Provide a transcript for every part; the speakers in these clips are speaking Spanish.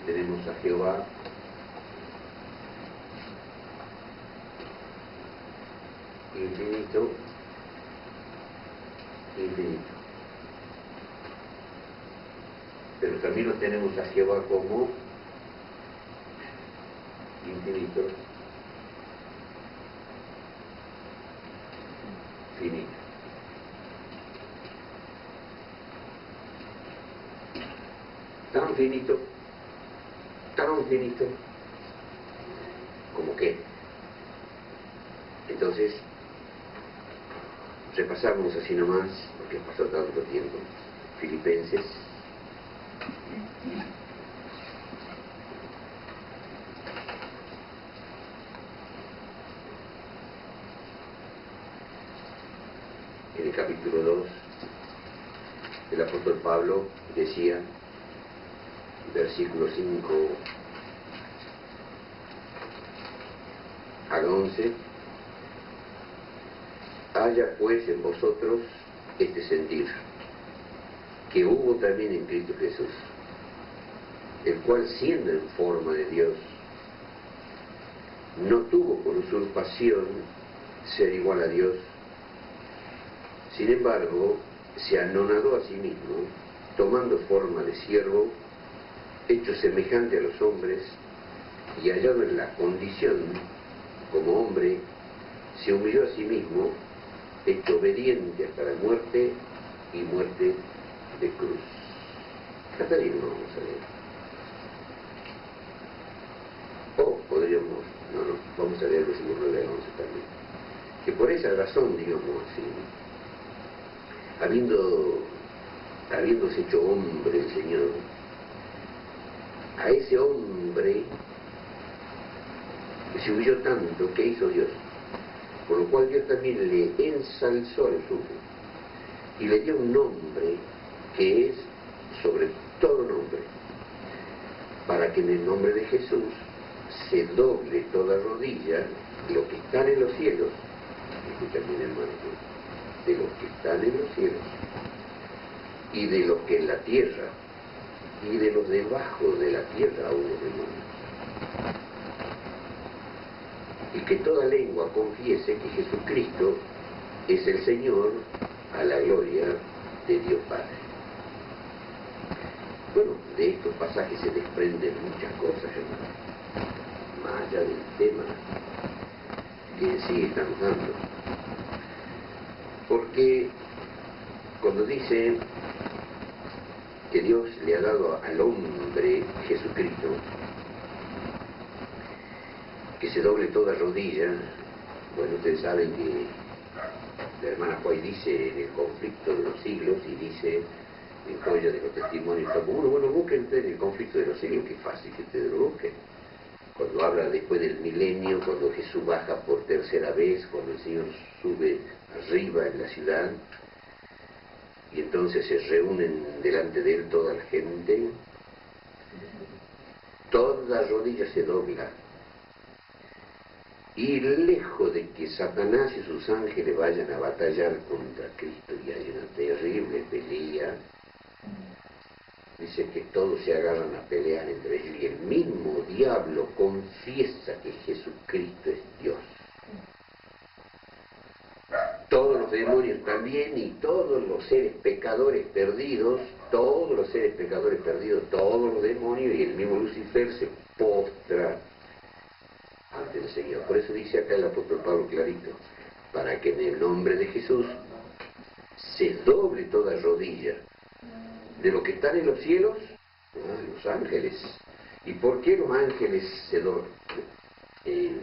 tenemos a Jehová, infinito, infinito. Pero también lo tenemos a Jehová como infinito, finito. Tan finito, como que. Entonces, repasamos así nomás, porque pasó tanto tiempo, Filipenses. En el capítulo 2, el apóstol Pablo decía, versículo 5 al 11, haya pues en vosotros este sentir, que hubo también en Cristo Jesús, el cual siendo en forma de Dios, no tuvo por usurpación ser igual a Dios, sin embargo, se anonadó a sí mismo, tomando forma de siervo, hecho semejante a los hombres, y hallado en la condición como hombre, se humilló a sí mismo, hecho obediente hasta la muerte y muerte de cruz. Hasta ahí no vamos a leer. O podríamos, vamos a leer los 9 al 11 también. Que por esa razón, digamos así, habiéndose hecho hombre el Señor, a ese hombre que se humilló tanto, que hizo Dios, por lo cual Dios también le ensalzó al suyo y le dio un nombre que es sobre todo nombre, para que en el nombre de Jesús se doble toda rodilla, lo que están en los cielos, escucha bien hermano, de los que están en los cielos, y de los que en la tierra, y de los debajo de la tierra aún los demonios. Y que toda lengua confiese que Jesucristo es el Señor, a la gloria de Dios Padre. Bueno, de estos pasajes se desprenden muchas cosas, hermano, más allá del tema que en sí estamos dando. Porque cuando dice que Dios le ha dado al hombre Jesucristo, que se doble toda rodilla, bueno, ustedes saben que la hermana Juárez dice en el conflicto de los siglos, y dice en Joya de los Testimonios, bueno, busquen ustedes el conflicto de los siglos, que fácil que ustedes lo busquen. Cuando habla después del milenio, cuando Jesús baja por tercera vez, cuando el Señor sube arriba en la ciudad, y entonces se reúnen delante de él toda la gente, toda rodilla se dobla. Y lejos de que Satanás y sus ángeles vayan a batallar contra Cristo y haya una terrible pelea, dice que todos se agarran a pelear entre ellos y el mismo diablo confiesa que Jesucristo es Dios. Todos los demonios también y todos los seres pecadores perdidos, todos los demonios y el mismo Lucifer se postra ante el Señor. Por eso dice acá el apóstol Pablo clarito, para que en el nombre de Jesús se doble toda rodilla de lo que están en los cielos, los ángeles. ¿Y por qué los ángeles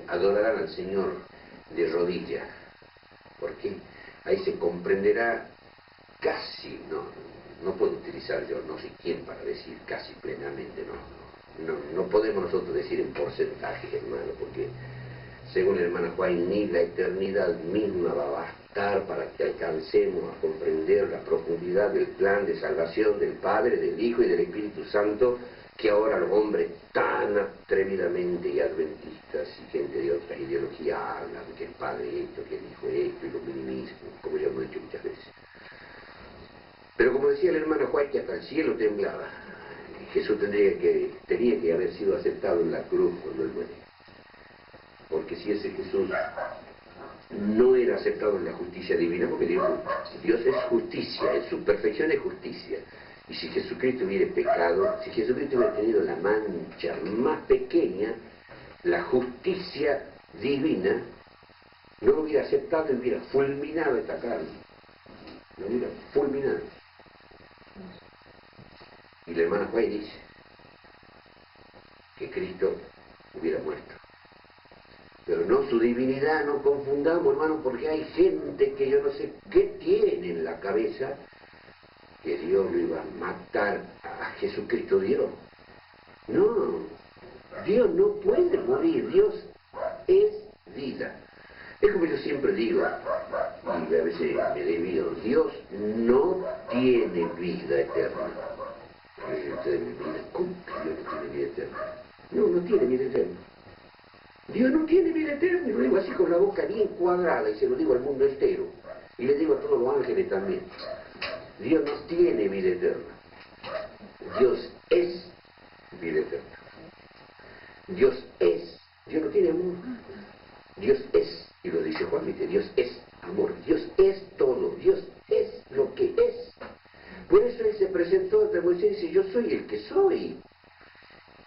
adorarán al Señor de rodilla? Porque ahí se comprenderá casi, no puedo utilizar yo no sé quién para decir casi plenamente, no podemos nosotros decir en porcentaje, hermano, porque según la hermana Juan, ni la eternidad misma va a bastar para que alcancemos a comprender la profundidad del plan de salvación del Padre, del Hijo y del Espíritu Santo, que ahora los hombres tan atrevidamente y adventistas y gente de otras ideologías hablan, que el Padre esto, que el Hijo esto, y lo minimizan, como ya hemos dicho muchas veces. Pero como decía la hermana Juan, que hasta el cielo temblaba, Jesús tenía que haber sido aceptado en la cruz cuando Él muere. Porque si ese Jesús no era aceptado en la justicia divina, porque Dios es justicia, en su perfección es justicia. Y si Jesucristo hubiera pecado, si Jesucristo hubiera tenido la mancha más pequeña, la justicia divina no lo hubiera aceptado y hubiera fulminado esta carne. Lo hubiera fulminado. Y la hermana White dice que Cristo hubiera muerto. Pero no su divinidad, no confundamos, hermano, porque hay gente que yo no sé qué tiene en la cabeza que Dios lo iba a matar a Jesucristo Dios. No, Dios no puede morir, Dios es vida. Es como yo siempre digo, y a veces me desvío, Dios no tiene vida eterna. Ustedes me miran, ¿cómo que Dios no tiene vida eterna? No, no tiene vida eterna. Dios no tiene vida eterna, y lo digo así con la boca bien cuadrada, y se lo digo al mundo entero, y le digo a todos los ángeles también. Dios no tiene vida eterna. Dios es vida eterna. Dios es. Dios no tiene amor. Dios es. Y lo dice Juan, dice, Dios es amor. Dios es todo. Dios es lo que es. Por eso Él se presentó ante Moisés y dice, yo soy el que soy.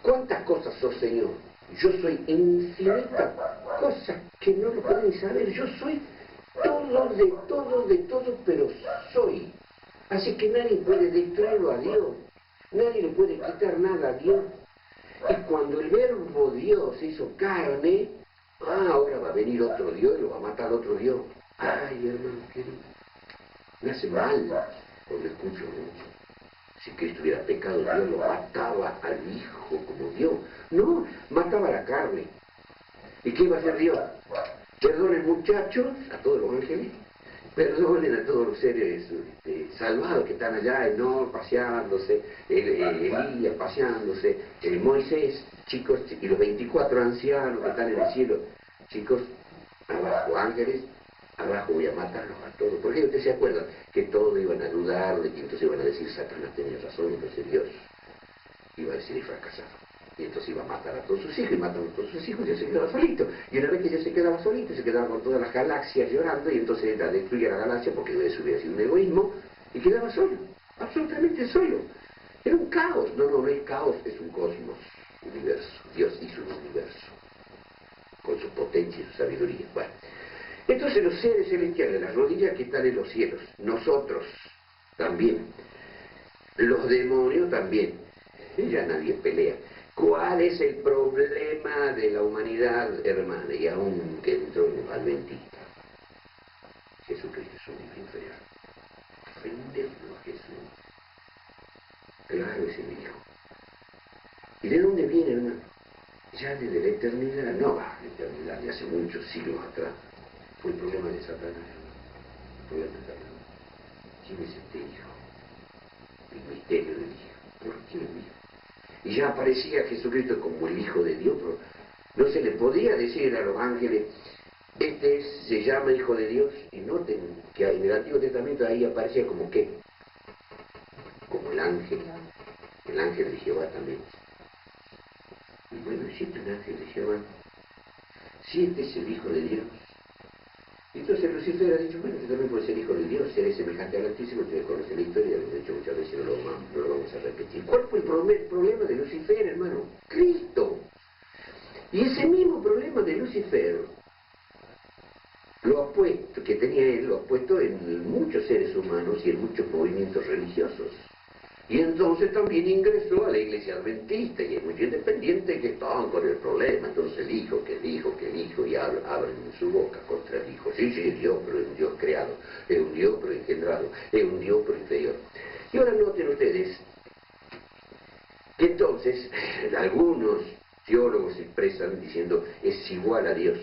¿Cuántas cosas sos, Señor? Yo soy infinita. Cosas que no lo pueden saber. Yo soy todo, de todo, pero soy. Así que nadie puede destruirlo a Dios. Nadie le puede quitar nada a Dios. Y cuando el verbo Dios se hizo carne, ahora va a venir otro Dios y lo va a matar otro Dios. Ay, hermano querido, me hace mal cuando escucho, ¿no? Si Cristo hubiera pecado, Dios lo mataba al Hijo como Dios. No, mataba a la carne. ¿Y qué iba a hacer Dios? Perdonen, muchachos, a todos los ángeles. Perdonen a todos los seres salvados que están allá, Enoc paseándose, Elías paseándose, Moisés, chicos, y los 24 ancianos que están en el cielo. Chicos, abajo ángeles, abajo voy a matarlos a todos. Porque ustedes se acuerdan que todos iban a dudar, de que entonces iban a decir, Satanás tenía razón, entonces Dios iba a decir y fracasado. Y entonces iba a matar a todos sus hijos, y matando a todos sus hijos, y Dios se quedaba solito. Y una vez que Dios se quedaba solito, se quedaba con todas las galaxias llorando, y entonces la destruía la galaxia, porque eso hubiera sido un egoísmo, y quedaba solo, absolutamente solo. Era un caos. No es caos, es un cosmos, universo. Dios hizo un universo, con su potencia y su sabiduría. Bueno, entonces los seres celestiales, las rodillas que están en los cielos, nosotros también, los demonios también, ya nadie pelea. ¿Cuál es el problema de la humanidad, hermana? Y aún que entró en el adventista, Jesucristo es un hijo inferior. Ofenderlo a Jesús. Claro, es el hijo. ¿Y de dónde viene, hermano? Ya desde la eternidad, no va, la eternidad de hace muchos siglos atrás. Fue el problema de Satanás, el problema de Satanás. ¿Quién es este hijo? El misterio del hijo. ¿Por qué el hijo? Y ya aparecía Jesucristo como el Hijo de Dios, pero no se le podía decir a los ángeles, se llama Hijo de Dios, y noten que en el Antiguo Testamento ahí aparecía como que, como el ángel de Jehová también. Y bueno, existe un ángel de Jehová, si este es el Hijo de Dios. Y entonces Lucifer ha dicho, bueno, yo también puedo ser hijo de Dios, seré semejante al Altísimo. Ustedes conocen la historia, lo he dicho muchas veces, no lo vamos a repetir. ¿Cuál fue el problema de Lucifer, hermano? Cristo. Y ese mismo problema de Lucifer, que tenía él, lo ha puesto en muchos seres humanos y en muchos movimientos religiosos. Y entonces también ingresó a la iglesia adventista, y es muy independiente que estaban con el problema. Entonces el hijo, y abren su boca contra el hijo. Sí, es Dios, pero es un Dios creado, es un Dios pero engendrado, es un Dios pero inferior. Y ahora noten ustedes que entonces algunos teólogos se expresan diciendo es igual a Dios.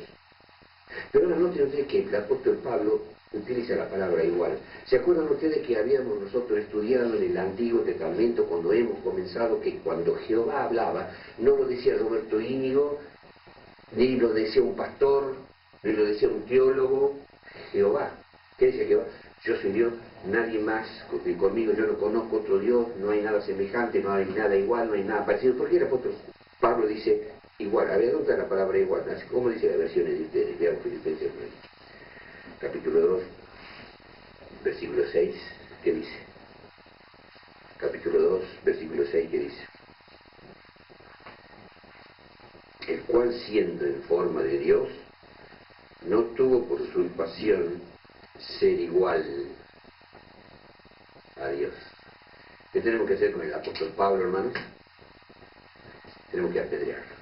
Pero ahora noten ustedes que el apóstol Pablo utiliza la palabra igual. ¿Se acuerdan ustedes que habíamos nosotros estudiado en el Antiguo Testamento cuando hemos comenzado que cuando Jehová hablaba, no lo decía Roberto Íñigo, ni lo decía un pastor, ni lo decía un teólogo? Jehová. ¿Qué decía Jehová? yo soy Dios, nadie más conmigo, yo no conozco otro Dios, no hay nada semejante, no hay nada igual, no hay nada parecido. ¿Por qué el apóstol Pablo dice igual? A ver, ¿dónde está la palabra igual? ¿Cómo dice la versión de ustedes? Vean Filipenses capítulo 2, versículo 6, ¿qué dice? Capítulo 2, versículo 6, ¿qué dice? El cual, siendo en forma de Dios, no tuvo por usurpación ser igual a Dios. ¿Qué tenemos que hacer con el apóstol Pablo, hermanos? Tenemos que apedrearlo.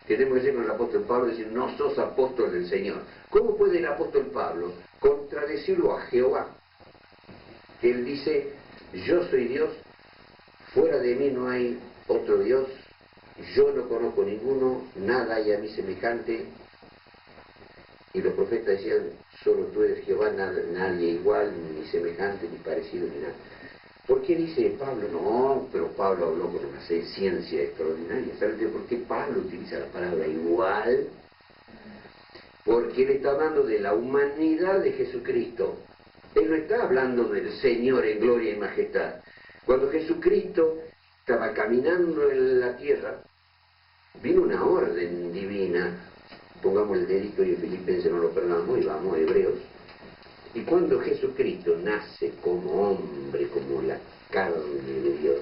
¿Qué tenemos que hacer con el apóstol Pablo? Decir, no sos apóstol del Señor. ¿Cómo puede el apóstol Pablo contradecirlo a Jehová? Que él dice, yo soy Dios, fuera de mí no hay otro Dios, yo no conozco ninguno, nada hay a mí semejante. Y los profetas decían, solo tú eres Jehová, nadie igual, ni semejante, ni parecido, ni nada. ¿Por qué dice Pablo? No, pero Pablo habló con una ciencia extraordinaria. ¿Saben por qué Pablo utiliza la palabra igual? Porque él está hablando de la humanidad de Jesucristo. Él no está hablando del Señor en gloria y majestad. Cuando Jesucristo estaba caminando en la tierra, vino una orden divina. Pongamos el dedito y en Filipenses no lo perdamos y vamos a Hebreos. Y cuando Jesucristo nace como hombre, como la carne de Dios,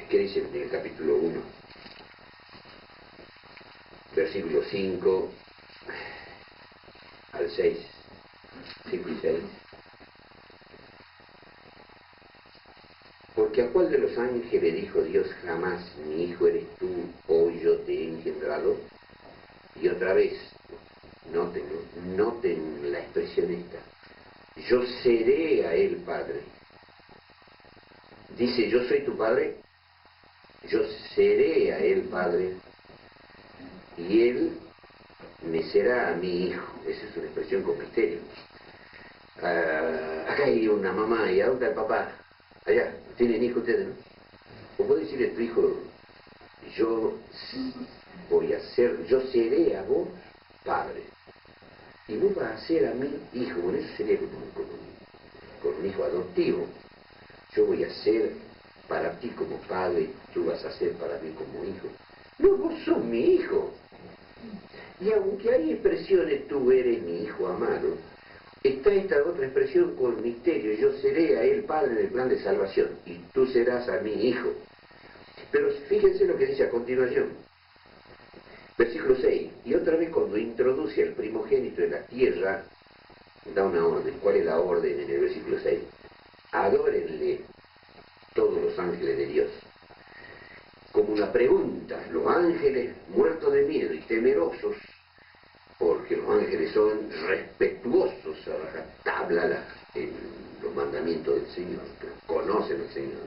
¿qué dice en el capítulo 1? Versículo 5 al 6, 5 y 6. Porque a cuál de los ángeles dijo Dios jamás, mi hijo eres tú, hoy yo te he engendrado? Y otra vez, noten la expresión esta, yo seré a él padre. Dice, yo soy tu padre, yo seré a él padre, y él me será a mi hijo. Esa es una expresión con misterio. Acá hay una mamá, ¿y a dónde está el papá? Allá, tienen hijos ustedes, ¿no? O puedes decirle a tu hijo, yo seré a vos padre, y vos vas a ser a mí hijo. Bueno, eso sería con un hijo adoptivo. Yo voy a ser para ti como padre, tú vas a ser para mí como hijo. No, vos sos mi hijo. Y aunque hay expresiones, tú eres mi hijo amado, está esta otra expresión con misterio, yo seré a él padre en el plan de salvación, y tú serás a mi hijo. Pero fíjense lo que dice a continuación. Versículo 6. Y otra vez cuando introduce al primogénito en la tierra, da una orden. ¿Cuál es la orden en el versículo 6? Adórenle todos los ángeles de Dios. Como una pregunta, los ángeles muertos de miedo y temerosos, porque los ángeles son respetuosos a rajatabla en los mandamientos del Señor, conocen al Señor.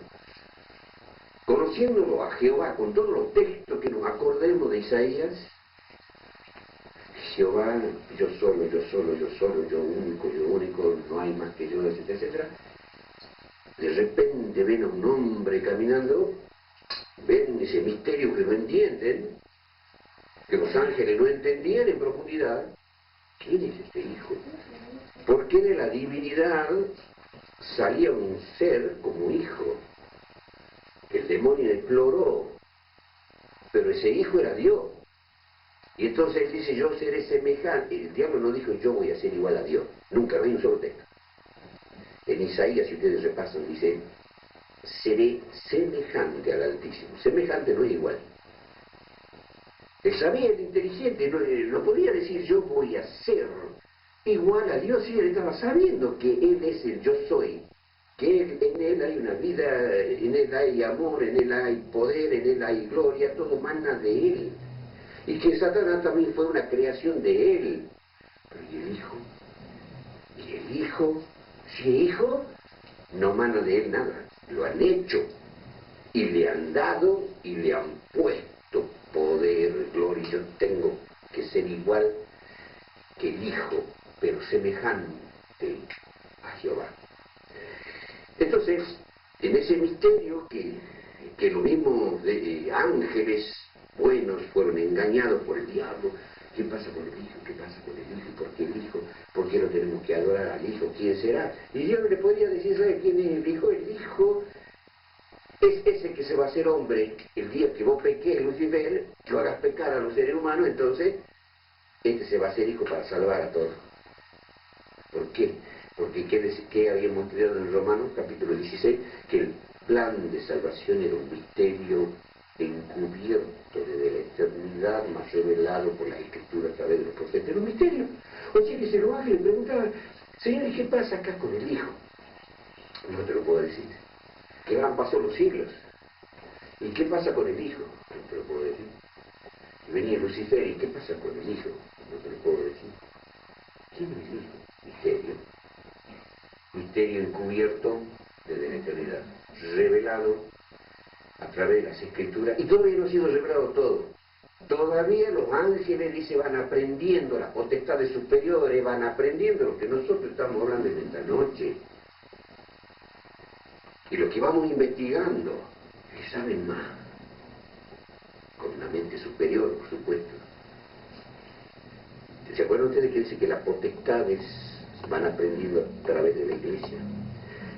Conociéndolo a Jehová con todos los textos que nos acordemos de Isaías, Jehová, yo solo, yo único, no hay más que yo, etcétera, etcétera. De repente ven a un hombre caminando, ven ese misterio que no entienden, que los ángeles no entendían en profundidad. ¿Quién es este hijo? Porque de la divinidad salía un ser como hijo, que el demonio exploró, pero ese hijo era Dios. Y entonces dice, yo seré semejante. El diablo no dijo, yo voy a ser igual a Dios. Nunca, no hay un solo texto. En Isaías, si ustedes repasan, dice, seré semejante al Altísimo. Semejante no es igual. Él sabía, el inteligente, no podía decir, yo voy a ser igual a Dios. Y él estaba sabiendo que Él es el yo soy. Que en Él hay una vida, en Él hay amor, en Él hay poder, en Él hay gloria, todo mana de Él. Y que Satanás también fue una creación de Él. Pero ¿y el Hijo? ¿Y el Hijo? Si el Hijo no mana de Él nada, lo han hecho. Y le han dado y le han puesto poder, gloria. Yo tengo que ser igual que el Hijo, pero semejante a Jehová. Entonces, en ese misterio que los mismos ángeles buenos fueron engañados por el diablo, ¿Qué pasa con el Hijo? ¿Qué pasa con el Hijo? ¿Por qué el Hijo? ¿Por qué no tenemos que adorar al Hijo? ¿Quién será? Y Dios no le podía decir, ¿sabe quién es el Hijo? El Hijo es ese que se va a hacer hombre el día que vos peques, Lucifer, que lo hagas pecar a los seres humanos, entonces este se va a hacer Hijo para salvar a todos. ¿Por qué? Porque ¿qué habíamos estudiado en Romanos, capítulo 16? Que el plan de salvación era un misterio encubierto desde la eternidad, más revelado por la Escritura a través de los profetas. Era un misterio. O sea que se lo ángeles preguntaban, Señor, ¿y qué pasa acá con el Hijo? No te lo puedo decir. Que han pasado los siglos. ¿Y qué pasa con el Hijo? No te lo puedo decir. Y venía Lucifer, ¿y qué pasa con el Hijo? No te lo puedo decir. ¿Quién es el Hijo? Misterio. Misterio encubierto desde la eternidad. Revelado a través de las Escrituras. Y todavía no ha sido revelado todo. Todavía los ángeles, dice, van aprendiendo, las potestades superiores van aprendiendo lo que nosotros estamos hablando en esta noche. Y lo que vamos investigando, que saben más, con una mente superior, por supuesto. ¿Se acuerdan ustedes que dice que las potestades van aprendiendo a través de la iglesia?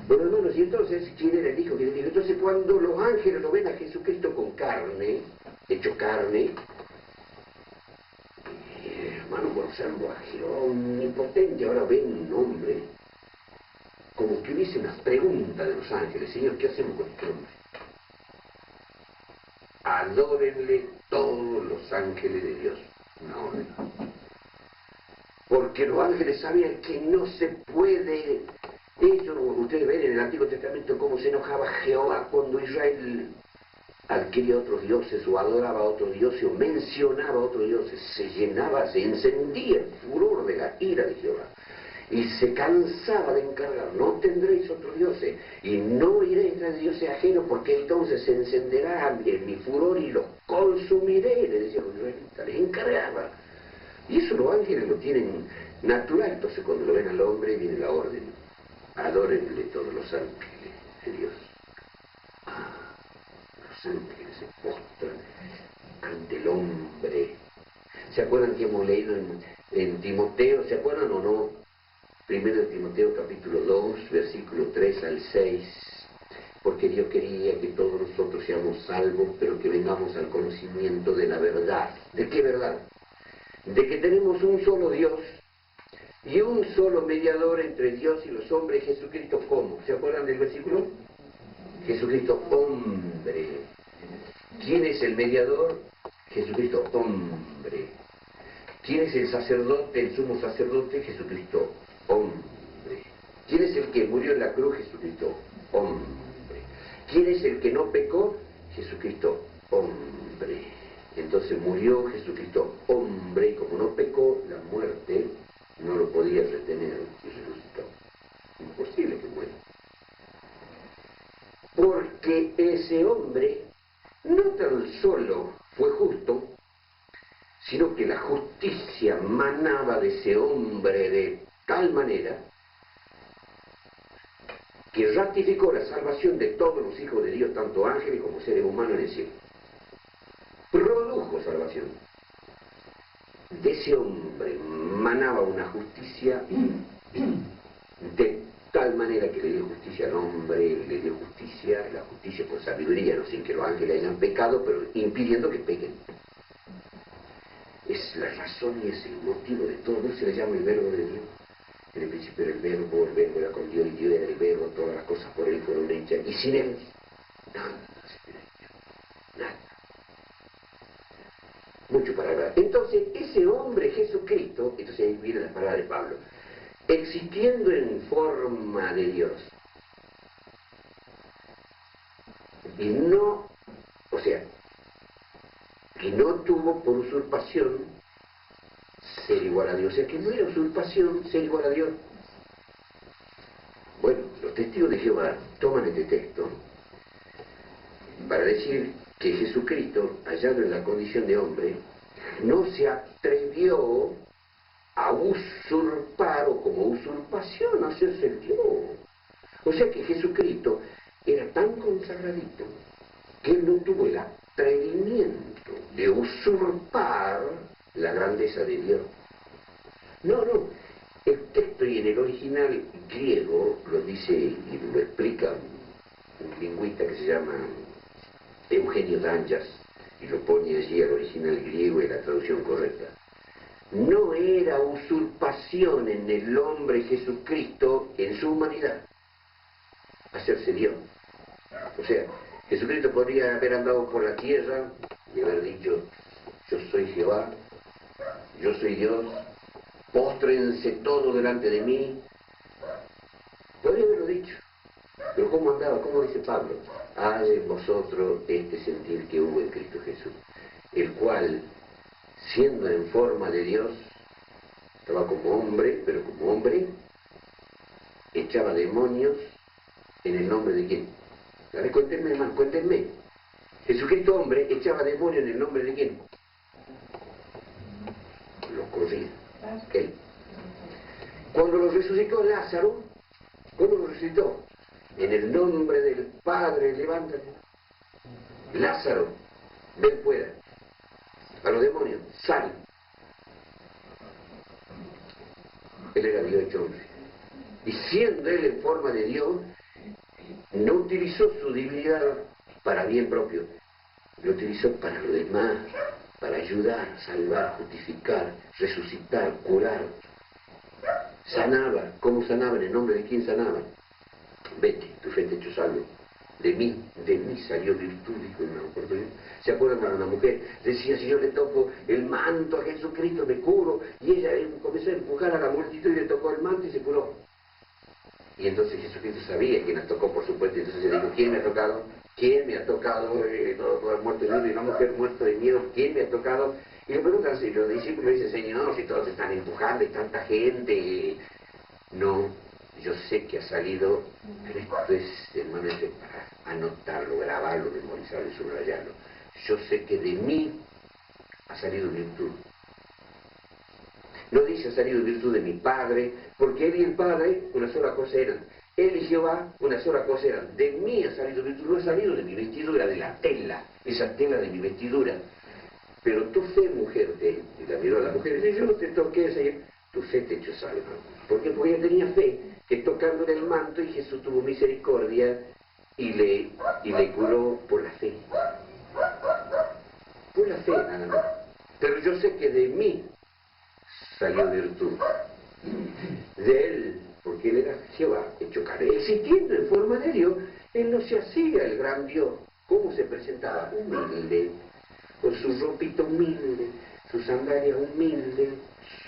Bueno, hermanos, y entonces, ¿quién era el Hijo? ¿Quién era el Hijo? Entonces, cuando los ángeles lo ven a Jesucristo con carne, hecho carne, hermano, por observo a Jehová omnipotente, ahora ven un hombre, como que hubiese una pregunta de los ángeles, Señor, ¿qué hacemos con este hombre? Adórenle todos los ángeles de Dios. Una orden. Porque los ángeles sabían que no se puede. Eso, ustedes ven en el Antiguo Testamento cómo se enojaba Jehová cuando Israel adquiría otros dioses o adoraba a otros dioses o mencionaba a otros dioses. Se llenaba, se encendía el furor de la ira de Jehová. Y se cansaba de encargar, no tendréis otros dioses, y no iréis tras dioses ajenos, porque entonces se encenderá mi furor y los consumiré, le decía a los israelitas, les encargaba. Y eso los ángeles lo tienen natural, entonces cuando lo ven al hombre viene la orden, adórenle todos los ángeles de Dios. Los ángeles se postran ante el hombre. ¿Se acuerdan que hemos leído en Timoteo? ¿Se acuerdan o no? Primero de Timoteo capítulo 2, versículo 3 al 6, porque Dios quería que todos nosotros seamos salvos, pero que vengamos al conocimiento de la verdad. ¿De qué verdad? De que tenemos un solo Dios y un solo mediador entre Dios y los hombres, Jesucristo. ¿Cómo? ¿Se acuerdan del versículo? Jesucristo hombre. ¿Quién es el mediador? Jesucristo hombre. ¿Quién es el sacerdote, el sumo sacerdote? Jesucristo hombre. ¿Quién es el que murió en la cruz? Jesucristo hombre. ¿Quién es el que no pecó? Jesucristo hombre. Entonces murió Jesucristo hombre y como no pecó, la muerte no lo podía retener y resucitó. Imposible que muera. Porque ese hombre no tan solo fue justo, sino que la justicia manaba de ese hombre de tal manera que ratificó la salvación de todos los hijos de Dios, tanto ángeles como seres humanos en el cielo. Produjo salvación. De ese hombre manaba una justicia de tal manera que le dio justicia al hombre, le dio justicia, la justicia por sabiduría, no sin que los ángeles hayan pecado, pero impidiendo que pequen. Es la razón y es el motivo de todo. No se le llama el verbo de Dios. En el principio era el verbo era con Dios y Dios era el verbo, todas las cosas por él fueron hechas. Y sin él, nada se hubiera hecho. Nada. Mucho para hablar. Entonces, ese hombre Jesucristo, entonces ahí viene la palabra de Pablo, existiendo en forma de Dios, y no, o sea, que no tuvo por usurpación ser igual a Dios, o sea que no era usurpación ser igual a Dios. Bueno, los testigos de Jehová toman este texto para decir que Jesucristo, hallado en la condición de hombre, no se atrevió a usurpar o como usurpación a hacerse el Dios. O sea que Jesucristo era tan consagradito que él no tuvo el atrevimiento de usurpar la grandeza de Dios. No, no. El texto y en el original griego lo dice y lo explica un lingüista que se llama Eugenio Danjas, y lo pone allí al original griego y la traducción correcta. No era usurpación en el hombre Jesucristo en su humanidad hacerse Dios. O sea, Jesucristo podría haber andado por la tierra y haber dicho: yo soy Jehová, yo soy Dios, póstrense todos delante de mí. Podría haberlo dicho. Pero ¿cómo andaba? ¿Cómo dice Pablo? Hay en vosotros este sentir que hubo en Cristo Jesús, el cual, siendo en forma de Dios, estaba como hombre, pero como hombre echaba demonios en el nombre de quién. A ver, cuéntenme, hermano, cuéntenme. Jesucristo hombre echaba demonios en el nombre de quién. Los corría. Él. Cuando lo resucitó Lázaro, ¿cómo lo resucitó? En el nombre del Padre, levántate. Lázaro, ven fuera. A los demonios, sal. Él era Dios hecho hombre. Y siendo él en forma de Dios, no utilizó su divinidad para bien propio. Lo utilizó para lo demás, para ayudar, salvar, justificar, resucitar, curar. Sanaba. ¿Cómo sanaba? ¿En el nombre de quién sanaba? Vete, tu fe te ha hecho salvo. De mí salió virtud, dijo en una oportunidad. ¿Se acuerdan cuando una mujer decía: si yo le toco el manto a Jesucristo me curo? Y ella comenzó a empujar a la multitud y le tocó el manto y se curó. Y entonces Jesucristo sabía quién la tocó, por supuesto, y entonces le dijo: ¿quién me ha tocado? ¿Quién me ha tocado? Todo muerto de miedo, y una mujer muerta de miedo, ¿quién me ha tocado? Y le preguntan, y los discípulos dicen: Señor, si todos están empujando y tanta gente. No, yo sé que ha salido, pero esto es, hermano, es para anotarlo, grabarlo, memorizarlo y subrayarlo. Yo sé que de mí ha salido virtud. No dice: ha salido virtud de mi Padre, porque Él y el Padre una sola cosa eran. Él y Jehová una sola cosa eran. De mí ha salido virtud, no ha salido de mi vestidura, de la tela, esa tela de mi vestidura. Pero tu fe, mujer, y la miró a la mujer y dice: yo no te toqué, Señor. Tu fe te echó salvo. ¿Por qué? Porque ella tenía fe, que tocándole el manto, y Jesús tuvo misericordia y le curó por la fe. Por la fe, nada más. Pero yo sé que de mí salió virtud. De él, porque él era Jehová hecho carne. Existiendo en forma de Dios, él no se hacía el gran Dios. ¿Cómo se presentaba? Humilde, con su ropita humilde, sus sandalias humildes,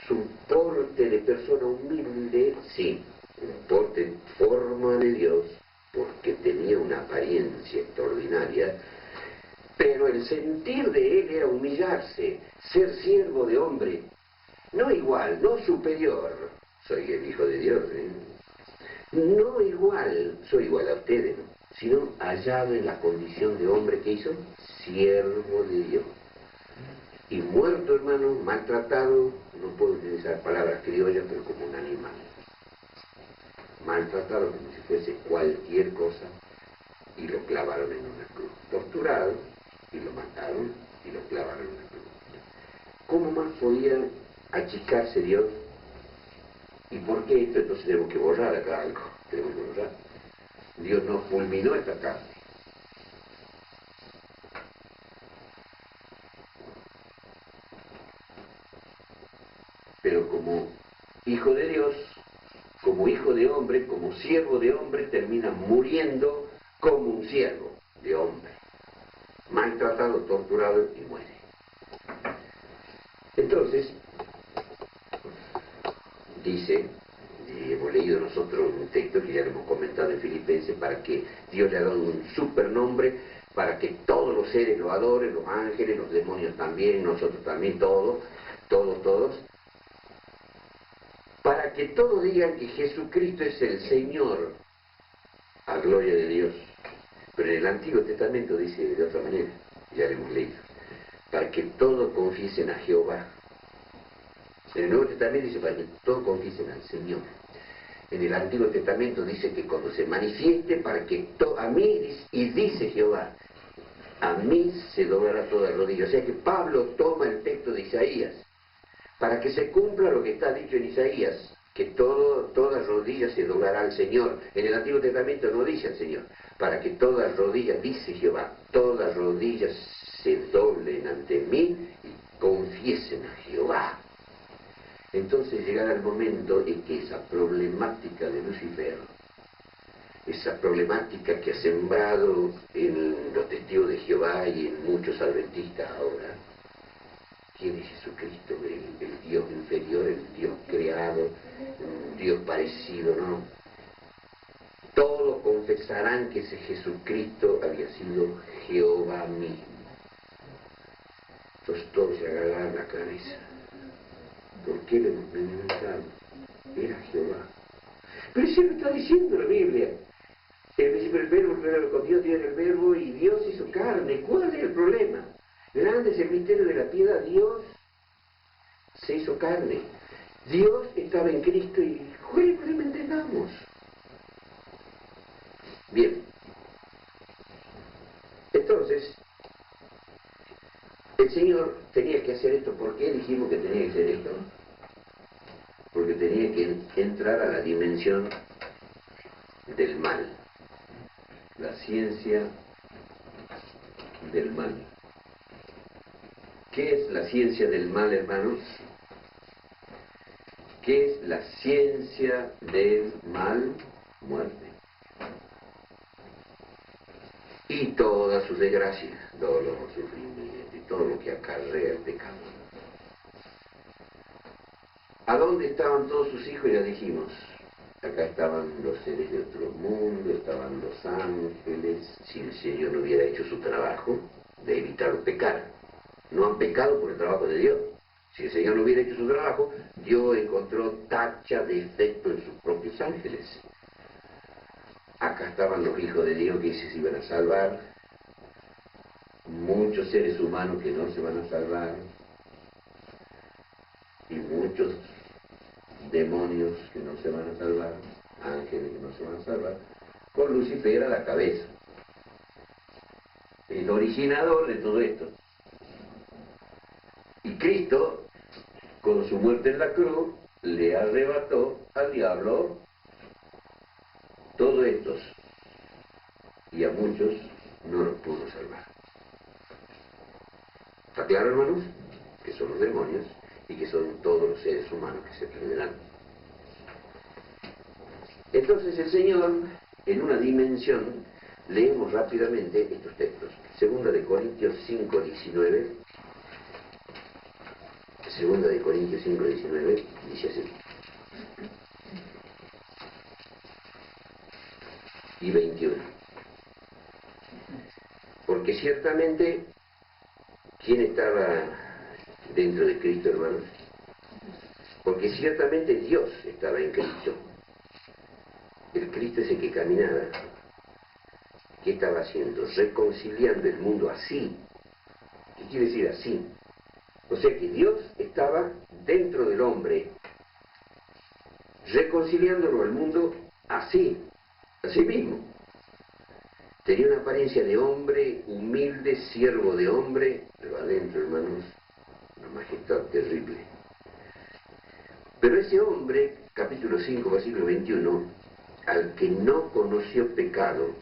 su porte de persona humilde, sí, un porte en forma de Dios, porque tenía una apariencia extraordinaria, pero el sentir de él era humillarse, ser siervo de hombre, no igual, no superior, soy el Hijo de Dios, no igual, soy igual a ustedes, ¿no? Sino hallado en la condición de hombre que hizo, siervo de Dios. Y muerto, hermano, maltratado, no puedo utilizar palabras criollas, pero como un animal. Maltratado como si fuese cualquier cosa, y lo clavaron en una cruz. Torturado, y lo mataron, y lo clavaron en una cruz. ¿Cómo más podía achicarse Dios? ¿Y por qué esto? Entonces tenemos que borrar acá algo. Tenemos que borrar. Dios no fulminó esta carne. Pero como hijo de Dios, como hijo de hombre, como siervo de hombre, termina muriendo como un siervo de hombre, maltratado, torturado y muere. Entonces, dice, y hemos leído nosotros un texto que ya lo hemos comentado en Filipenses, para que Dios le ha dado un supernombre, para que todos los seres lo adoren, los ángeles, los demonios también, nosotros también, todos, para que todos digan que Jesucristo es el Señor, a gloria de Dios. Pero en el Antiguo Testamento dice de otra manera, ya lo hemos leído, para que todos confiesen a Jehová. En el Nuevo Testamento dice para que todos confiesen al Señor. En el Antiguo Testamento dice que cuando se manifieste, para que a mí, y dice Jehová, a mí se doblará toda rodilla. O sea que Pablo toma el texto de Isaías para que se cumpla lo que está dicho en Isaías, que toda rodilla se doblará al Señor. En el Antiguo Testamento no dice al Señor, para que todas rodillas, dice Jehová, todas rodillas se doblen ante mí y confiesen a Jehová. Entonces llegará el momento en que esa problemática de Lucifer, esa problemática que ha sembrado en los testigos de Jehová y en muchos adventistas ahora, ¿quién es Jesucristo? El Dios inferior, el Dios creado, un Dios parecido, ¿no? Todos confesarán que ese Jesucristo había sido Jehová mismo. Entonces todos se agarraron la cabeza. ¿Por qué le hemos minimizado? Era Jehová. Pero eso lo está diciendo la Biblia. El principio del verbo, con Dios tiene el verbo y Dios hizo carne. ¿Cuál es el problema? Grande es el misterio de la piedad. Dios se hizo carne. Dios estaba en Cristo y ¿cuál es el problema? Entendamos. Bien. Entonces, el Señor tenía que hacer esto. ¿Por qué dijimos que tenía que hacer esto? Porque tenía que entrar a la dimensión del mal. La ciencia del mal. ¿Qué es la ciencia del mal, hermanos? ¿Qué es la ciencia del mal? Muerte. Y todas sus desgracias, dolor, sufrimiento y todo lo que acarrea el pecado. ¿A dónde estaban todos sus hijos? Ya dijimos. Acá estaban los seres de otro mundo, estaban los ángeles. Si el Señor no hubiera hecho su trabajo de evitar pecar, no han pecado por el trabajo de Dios. Si el Señor no hubiera hecho su trabajo, Dios encontró tacha de defecto en sus propios ángeles. Acá estaban los hijos de Dios que se iban a salvar, muchos seres humanos que no se van a salvar, y muchos demonios que no se van a salvar, ángeles que no se van a salvar, con Lucifer a la cabeza, el originador de todo esto. Y Cristo, con su muerte en la cruz, le arrebató al diablo todos estos, y a muchos no los pudo salvar. ¿Está claro, hermanos? Que son los demonios y que son todos los seres humanos que se perderán. Entonces el Señor, en una dimensión, leemos rápidamente estos textos. Segunda de Corintios 5:19. Segunda de Corintios 5:19 dice así. Y 21. Porque ciertamente, ¿quién estaba dentro de Cristo, hermanos? Porque ciertamente Dios estaba en Cristo. El Cristo es el que caminaba. ¿Qué estaba haciendo? Reconciliando el mundo así. ¿Qué quiere decir así? O sea que Dios estaba dentro del hombre, reconciliándolo al mundo así mismo. Tenía una apariencia de hombre, humilde, siervo de hombre, pero adentro, hermanos, una majestad terrible. Pero ese hombre, capítulo 5, versículo 21, al que no conoció pecado,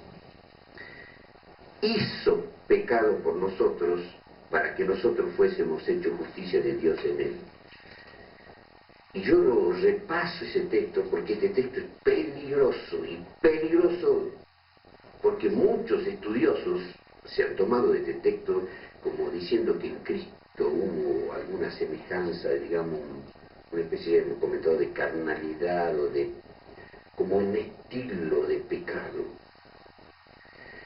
hizo pecado por nosotros, para que nosotros fuésemos hechos justicia de Dios en él. Y yo lo repaso ese texto porque este texto es peligroso, y peligroso porque muchos estudiosos se han tomado de este texto como diciendo que en Cristo hubo alguna semejanza, digamos, una especie de comentado de carnalidad o de como un estilo de pecado.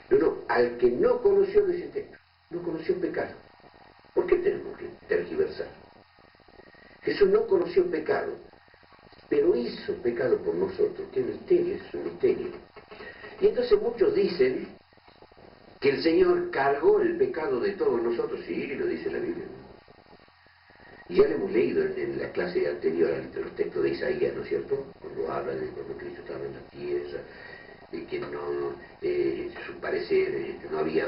No, al que no conoció de ese texto, no conoció pecado. ¿Por qué tenemos que tergiversar? Jesús no conoció pecado, pero hizo pecado por nosotros. Qué misterio, es un misterio. Y entonces muchos dicen que el Señor cargó el pecado de todos nosotros. Sí, lo dice la Biblia. Y ya lo hemos leído en la clase anterior de los textos de Isaías, ¿no es cierto? Cuando habla de cuando Cristo estaba en la tierra, de que no, su parecer, no había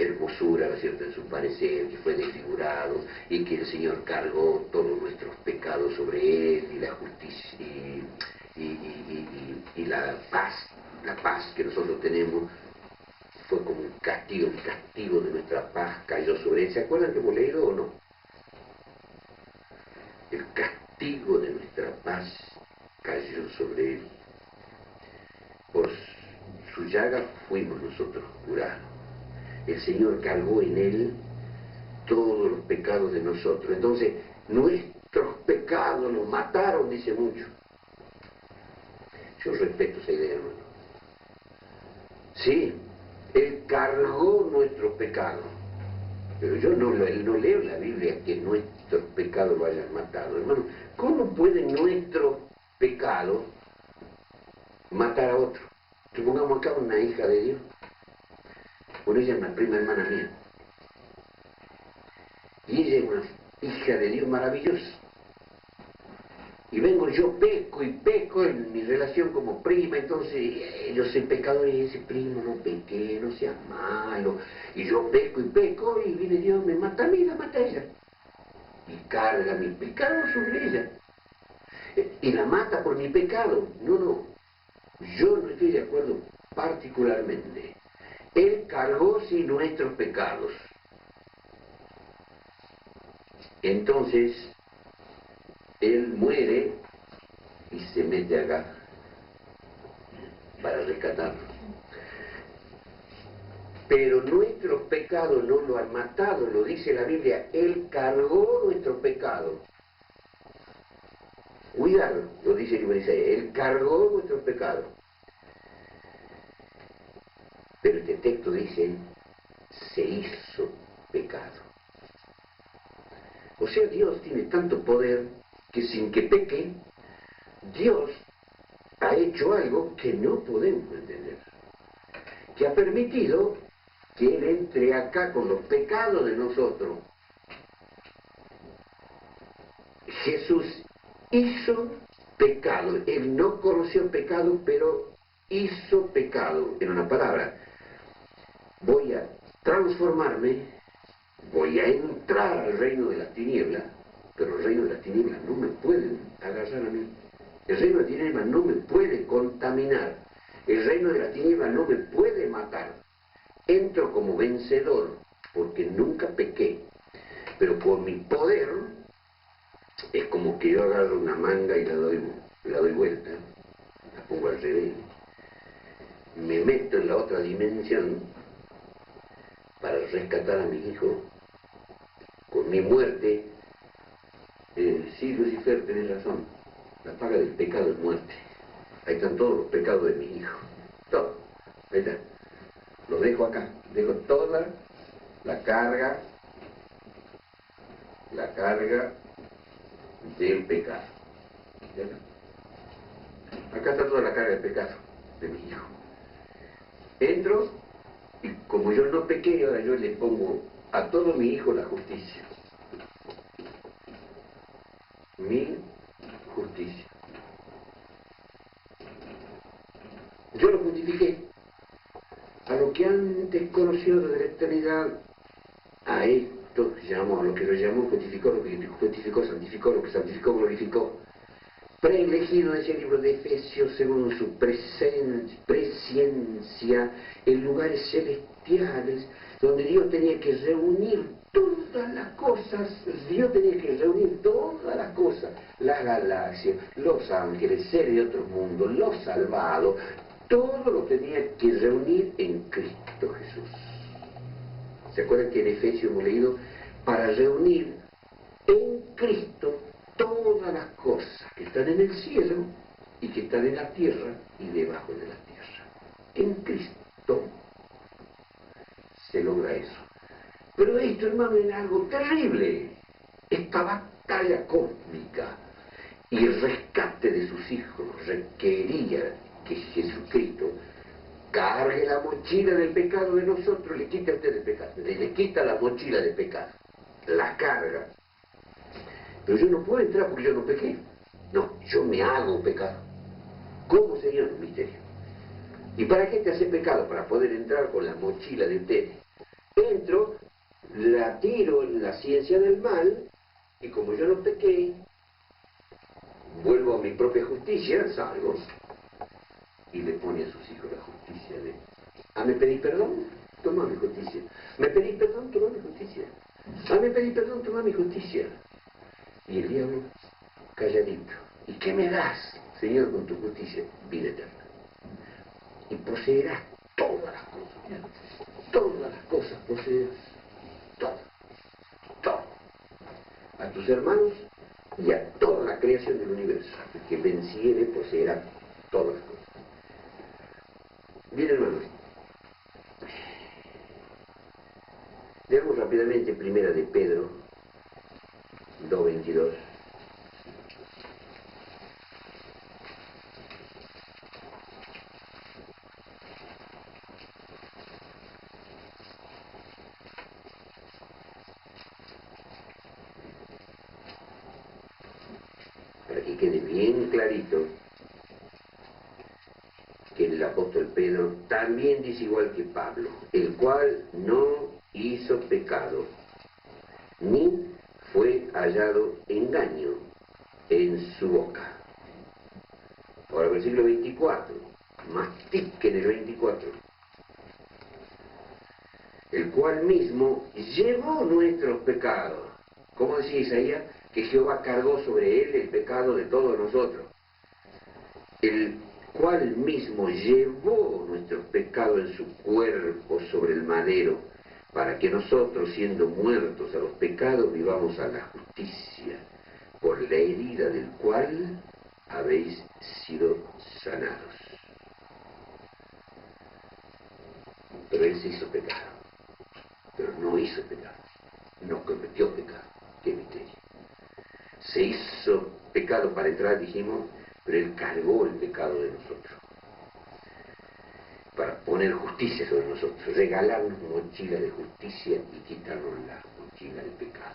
hermosura, ¿no es cierto?, en su parecer, que fue desfigurado, y que el Señor cargó todos nuestros pecados sobre Él, y la justicia, y la paz que nosotros tenemos, fue como un castigo, el castigo de nuestra paz cayó sobre Él. ¿Se acuerdan que hemos leído o no? El castigo de nuestra paz cayó sobre Él. Por su llaga fuimos nosotros curados. El Señor cargó en Él todos los pecados de nosotros. Entonces, nuestros pecados nos mataron, dice mucho. Yo respeto esa idea, hermano. Sí, Él cargó nuestros pecados. Pero yo no leo en la Biblia que nuestros pecados lo hayan matado. Hermano, ¿cómo pueden nuestros pecados matar a otro? Supongamos acá una hija de Dios. Por ella es una prima hermana mía. Y ella es una hija de Dios maravillosa. Y vengo yo, peco en mi relación como prima, entonces yo soy pecador y ese primo, no pequé, no seas malo. Y yo peco, y viene Dios, me mata a mí, la mata a ella. Y carga mi pecado sobre ella. Y la mata por mi pecado. No, yo no estoy de acuerdo particularmente. Él cargó sí nuestros pecados. Entonces, Él muere y se mete acá para rescatarnos. Pero nuestros pecados no lo han matado, lo dice la Biblia. Él cargó nuestros pecados. Cuidado, lo dice el libro de Isaías. Él cargó nuestros pecados. Pero este texto dice, se hizo pecado. O sea, Dios tiene tanto poder que sin que peque, Dios ha hecho algo que no podemos entender. Que ha permitido que Él entre acá con los pecados de nosotros. Jesús hizo pecado. Él no conoció pecado, pero hizo pecado. En una palabra, voy a transformarme, voy a entrar al reino de las tinieblas, pero el reino de las tinieblas no me puede agarrar a mí. El reino de las tinieblas no me puede contaminar. El reino de las tinieblas no me puede matar. Entro como vencedor, porque nunca pequé, pero por mi poder es como que yo agarro una manga y la doy vuelta, la pongo al revés, me meto en la otra dimensión para rescatar a mi hijo. Con mi muerte, sí, Lucifer, tenés razón, la paga del pecado es muerte. Ahí están todos los pecados de mi hijo, todo, ahí está. Los dejo acá, dejo toda la carga del pecado. ¿Ya está? Acá está toda la carga del pecado de mi hijo. Entro y como yo no pequé, ahora yo le pongo a todo mi hijo la justicia. Mi justicia. Yo lo justifiqué. A lo que antes conoció desde la eternidad, a esto llamó, a lo que lo llamó, justificó, lo que justificó, santificó, lo que santificó, glorificó. Preelegido, decía el libro de Efesios, según su presciencia, en lugares celestiales, donde Dios tenía que reunir todas las cosas, las galaxias, los ángeles, seres de otros mundos, los salvados, todo lo tenía que reunir en Cristo Jesús. ¿Se acuerdan que en Efesios hemos leído? Para reunir en Cristo todas las cosas que están en el cielo y que están en la tierra y debajo de la tierra. En Cristo se logra eso. Pero esto, hermano, era algo terrible. Esta batalla cósmica y el rescate de sus hijos requería que Jesucristo cargue la mochila del pecado de nosotros, le quita a usted el pecado, le quita la mochila del pecado, la carga. Pero yo no puedo entrar porque yo no pequé. No, yo me hago pecado. ¿Cómo, Señor? Un misterio. ¿Y para qué te hace pecado? Para poder entrar con la mochila de ustedes. entro, la tiro en la ciencia del mal, y como yo no pequé, vuelvo a mi propia justicia, salgo, y le pone a sus hijos la justicia de, ¿me pedís perdón? Toma mi justicia. ¿Me pedís perdón? Toma mi justicia. ¿Me pedís perdón? Toma mi justicia. Y el diablo, calladito. ¿Y qué me das, Señor, con tu justicia? Vida eterna. Y poseerás todas las cosas. Todas las cosas poseerás. Todo. Todo. A tus hermanos y a toda la creación del universo. El que venciere poseerá todas las cosas. Bien, hermanos. Leamos rápidamente primera de Pedro 2:22. Para que quede bien clarito que el apóstol Pedro también dice igual que Pablo, el cual no hizo pecado, ni fue hallado engaño en su boca. Ahora versículo 24, mastiquen el 24. El cual mismo llevó nuestros pecados. ¿Cómo decía Isaías? Que Jehová cargó sobre él el pecado de todos nosotros. El cual mismo llevó nuestros pecados en su cuerpo sobre el madero, para que nosotros, siendo muertos a los pecados, vivamos a la justicia, por la herida del cual habéis sido sanados. Pero él se hizo pecado, pero no hizo pecado, no cometió pecado. ¡Qué misterio! Se hizo pecado para entrar, dijimos, pero él cargó el pecado de nosotros, para poner justicia sobre nosotros, regalarnos mochila de justicia y quitarnos la mochila de pecado.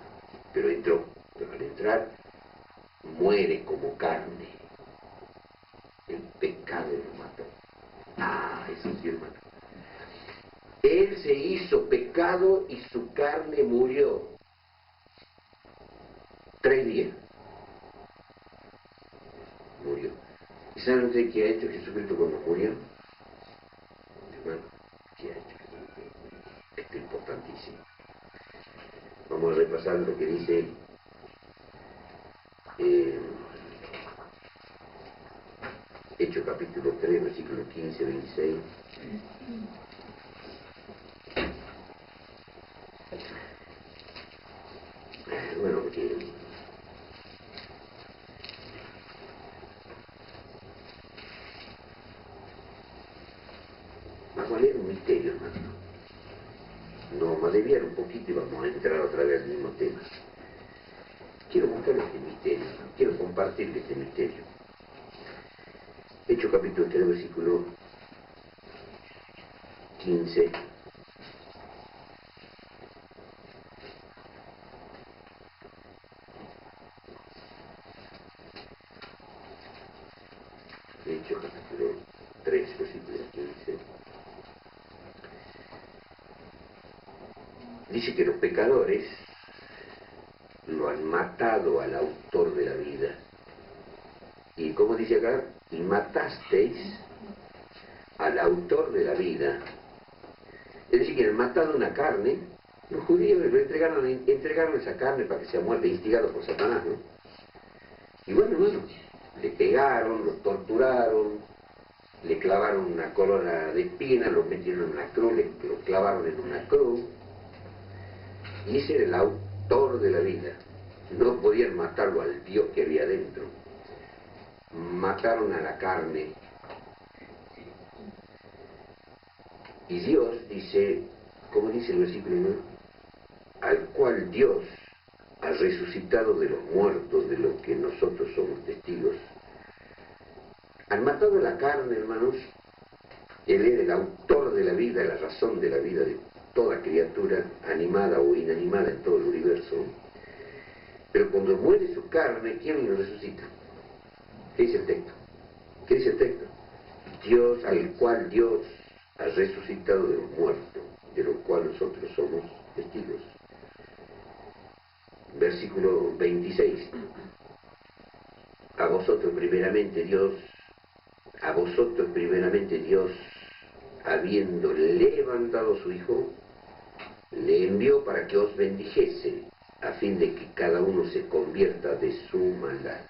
Pero entró, pero al entrar muere como carne. El pecado lo mató. Eso sí, hermano. Él se hizo pecado y su carne murió. 3 días. Murió. ¿Y saben ustedes qué ha hecho Jesucristo cuando murió? Hermano, ¿qué ha hecho Jesucristo? Esto es importantísimo. Vamos a repasar lo que dice Hechos capítulo 3, versículo 15-26. Bueno, porque vamos a leer un misterio, hermano. Nos vamos a desviar un poquito y vamos a entrar otra vez al mismo tema. Quiero mostrarles este misterio, hermano. Quiero compartirles este misterio. Hechos capítulo 3, versículo 15. Hechos capítulo 3, versículo 15. Dice que los pecadores lo han matado al autor de la vida. Y como dice acá, y matasteis al autor de la vida. Es decir, que han matado una carne, los judíos le entregaron esa carne para que sea muerta, instigado por Satanás, ¿no? Y bueno, le pegaron, lo torturaron, le clavaron una corona de espinas, lo metieron en una cruz, lo clavaron en una cruz. Y ese era el autor de la vida. No podían matarlo al Dios que había dentro. Mataron a la carne. Y Dios dice, como dice el versículo 1, al cual Dios ha resucitado de los muertos, de lo que nosotros somos testigos. Han matado a la carne, hermanos. Él era el autor de la vida, la razón de la vida de toda criatura, animada o inanimada en todo el universo. Pero cuando muere su carne, ¿quién lo resucita? ¿Qué dice el texto? ¿Qué dice el texto? Dios, al cual Dios ha resucitado de los muertos, de lo cual nosotros somos testigos. Versículo 26. A vosotros primeramente Dios, habiendo levantado a su Hijo, le envió para que os bendijese, a fin de que cada uno se convierta de su maldad.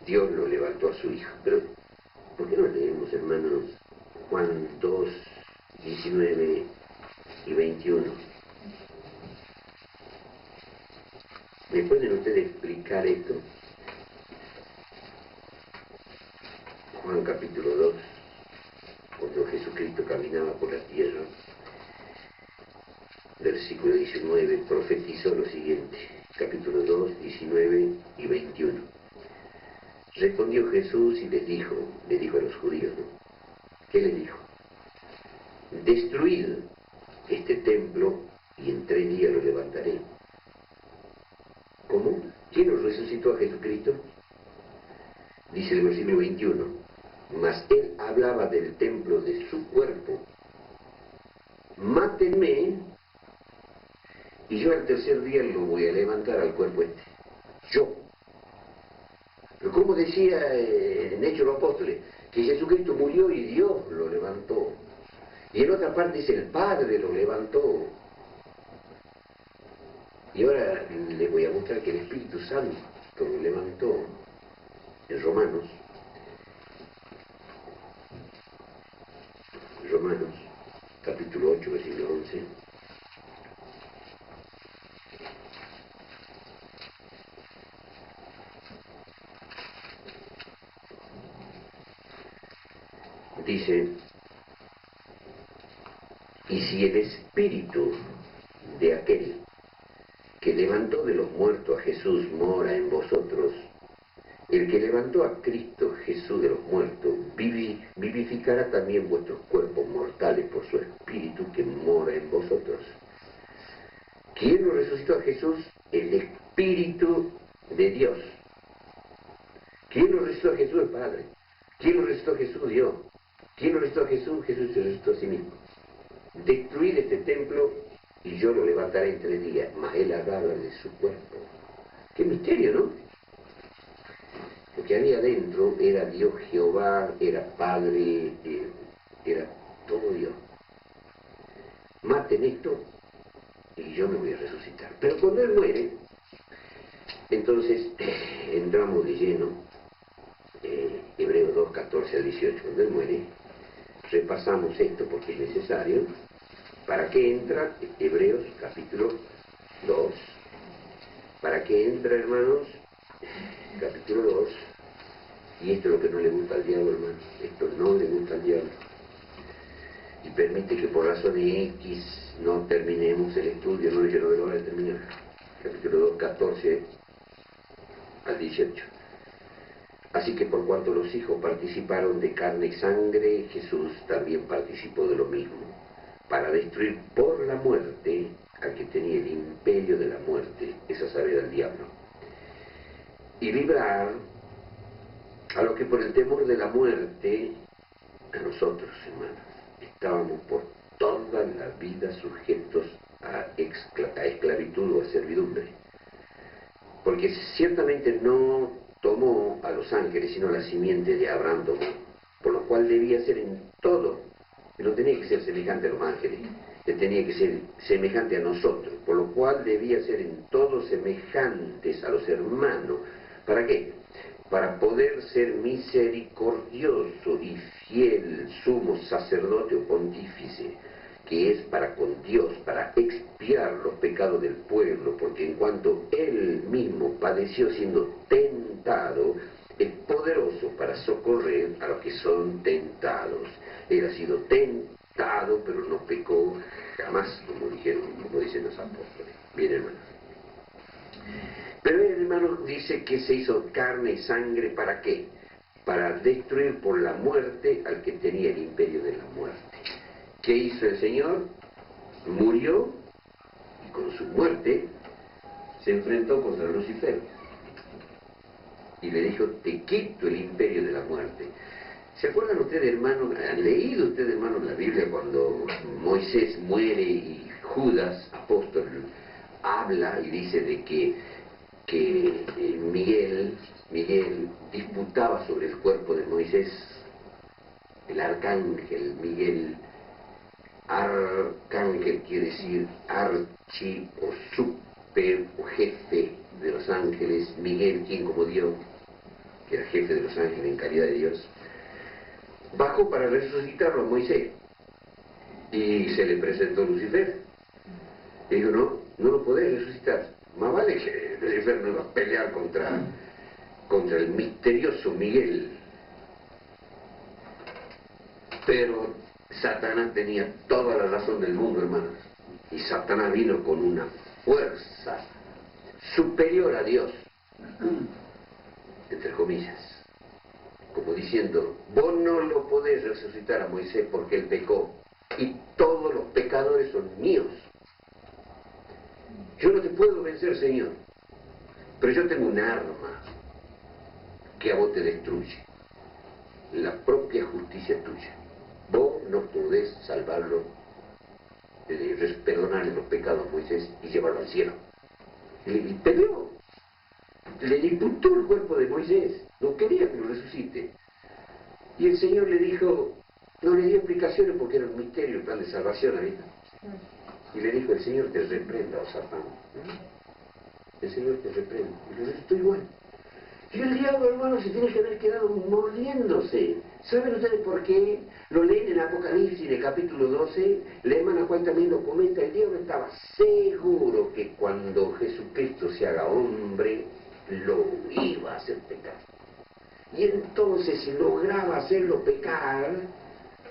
Dios lo levantó a su Hijo. Pero, ¿por qué no leemos, hermanos, Juan 2, 19 y 21? ¿Me pueden ustedes explicar esto? Juan capítulo 2, cuando Jesucristo caminaba por la tierra, versículo 19, profetizó lo siguiente, capítulo 2, 19 y 21. Respondió Jesús y le dijo a los judíos, ¿no? ¿Qué le dijo? Destruid este templo y en 3 días lo levantaré. ¿Cómo? ¿Quién nos resucitó a Jesucristo? Dice el versículo 21, mas él hablaba del templo de su cuerpo. Mátenme y yo al 3er día lo voy a levantar al cuerpo este. Yo. Pero como decía en Hechos de los Apóstoles, que Jesucristo murió y Dios lo levantó. Y en otra parte dice, el Padre lo levantó. Y ahora les voy a mostrar que el Espíritu Santo lo levantó. En Romanos, capítulo 8, versículo 11. Dice, y si el Espíritu de aquel que levantó de los muertos a Jesús mora en vosotros, el que levantó a Cristo Jesús de los muertos vivificará también vuestros cuerpos mortales por su Espíritu que mora en vosotros. ¿Quién lo resucitó a Jesús? El Espíritu de Dios. ¿Quién lo resucitó a Jesús? El Padre. ¿Quién lo resucitó a Jesús? Dios. ¿Quién lo resucitó a Jesús? Jesús se resucitó a sí mismo. Destruid este templo y yo lo levantaré en 3 días. Mas él hablaba de su cuerpo. Qué misterio, ¿no? Lo que había adentro era Dios Jehová, era Padre, era todo Dios. Maten esto y yo me voy a resucitar. Pero cuando él muere, entonces entramos de lleno, Hebreos 2, 14 al 18. Cuando él muere, repasamos esto porque es necesario. ¿Para qué entra? Hebreos capítulo 2. ¿Para qué entra, hermanos? Capítulo 2. Y esto es lo que no le gusta al diablo, hermano. Esto no le gusta al diablo. Y permite que por razones X no terminemos el estudio, no yo no lo voy a terminar. Capítulo 2, 14 al 18. Así que por cuanto los hijos participaron de carne y sangre, Jesús también participó de lo mismo, para destruir por la muerte al que tenía el imperio de la muerte, esa saber al diablo, y librar a los que por el temor de la muerte, a nosotros, hermanos, estábamos por toda la vida sujetos a esclavitud o a servidumbre. Porque ciertamente no tomó a los ángeles, sino a la simiente de Abraham tomó, por lo cual debía ser en todo, no tenía que ser semejante a los ángeles, tenía que ser semejante a nosotros, por lo cual debía ser en todo semejantes a los hermanos. ¿Para qué? Para poder ser misericordioso y fiel sumo sacerdote o pontífice, que es para con Dios, para expiar los pecados del pueblo, porque en cuanto él mismo padeció siendo tentado, es poderoso para socorrer a los que son tentados. Él ha sido tentado, pero no pecó jamás, como dicen los apóstoles. Bien, hermanos. Pero el hermano dice que se hizo carne y sangre, ¿para qué? Para destruir por la muerte al que tenía el imperio de la muerte. ¿Qué hizo el Señor? Murió y con su muerte se enfrentó contra Lucifer y le dijo, te quito el imperio de la muerte. ¿Se acuerdan ustedes, hermanos, han leído ustedes, hermanos, la Biblia cuando Moisés muere y Judas, apóstol, habla y dice de que Miguel disputaba sobre el cuerpo de Moisés, el arcángel Miguel? Arcángel quiere decir archi o super o jefe de los ángeles. Miguel, quien como Dios, que era jefe de los ángeles en calidad de Dios, bajó para resucitarlo a Moisés y se le presentó Lucifer. Y dijo, no lo podés resucitar. Más vale que Lucifer no iba a pelear contra el misterioso Miguel. Pero Satanás tenía toda la razón del mundo, hermanos. Y Satanás vino con una fuerza superior a Dios, entre comillas, como diciendo, vos no lo podés resucitar a Moisés porque él pecó, y todos los pecadores son míos. Yo no te puedo vencer, Señor, pero yo tengo un arma que a vos te destruye, la propia justicia tuya. Vos no podés salvarlo, perdonarle los pecados a Moisés y llevarlo al cielo. Y peleó, le disputó el cuerpo de Moisés, no quería que lo resucite. Y el Señor le dijo, no le dio explicaciones porque era un misterio, el plan de salvación ahí. Y le dijo, el Señor te reprenda, oh Satán. El Señor te reprenda. Y le dijo, estoy igual. Y el diablo, hermano, se tiene que haber quedado mordiéndose. ¿Saben ustedes por qué? Lo leen en Apocalipsis, en el capítulo 12, la hermana Juan también lo comenta, el diablo estaba seguro que cuando Jesucristo se haga hombre, lo iba a hacer pecar. Y entonces, si lograba hacerlo pecar,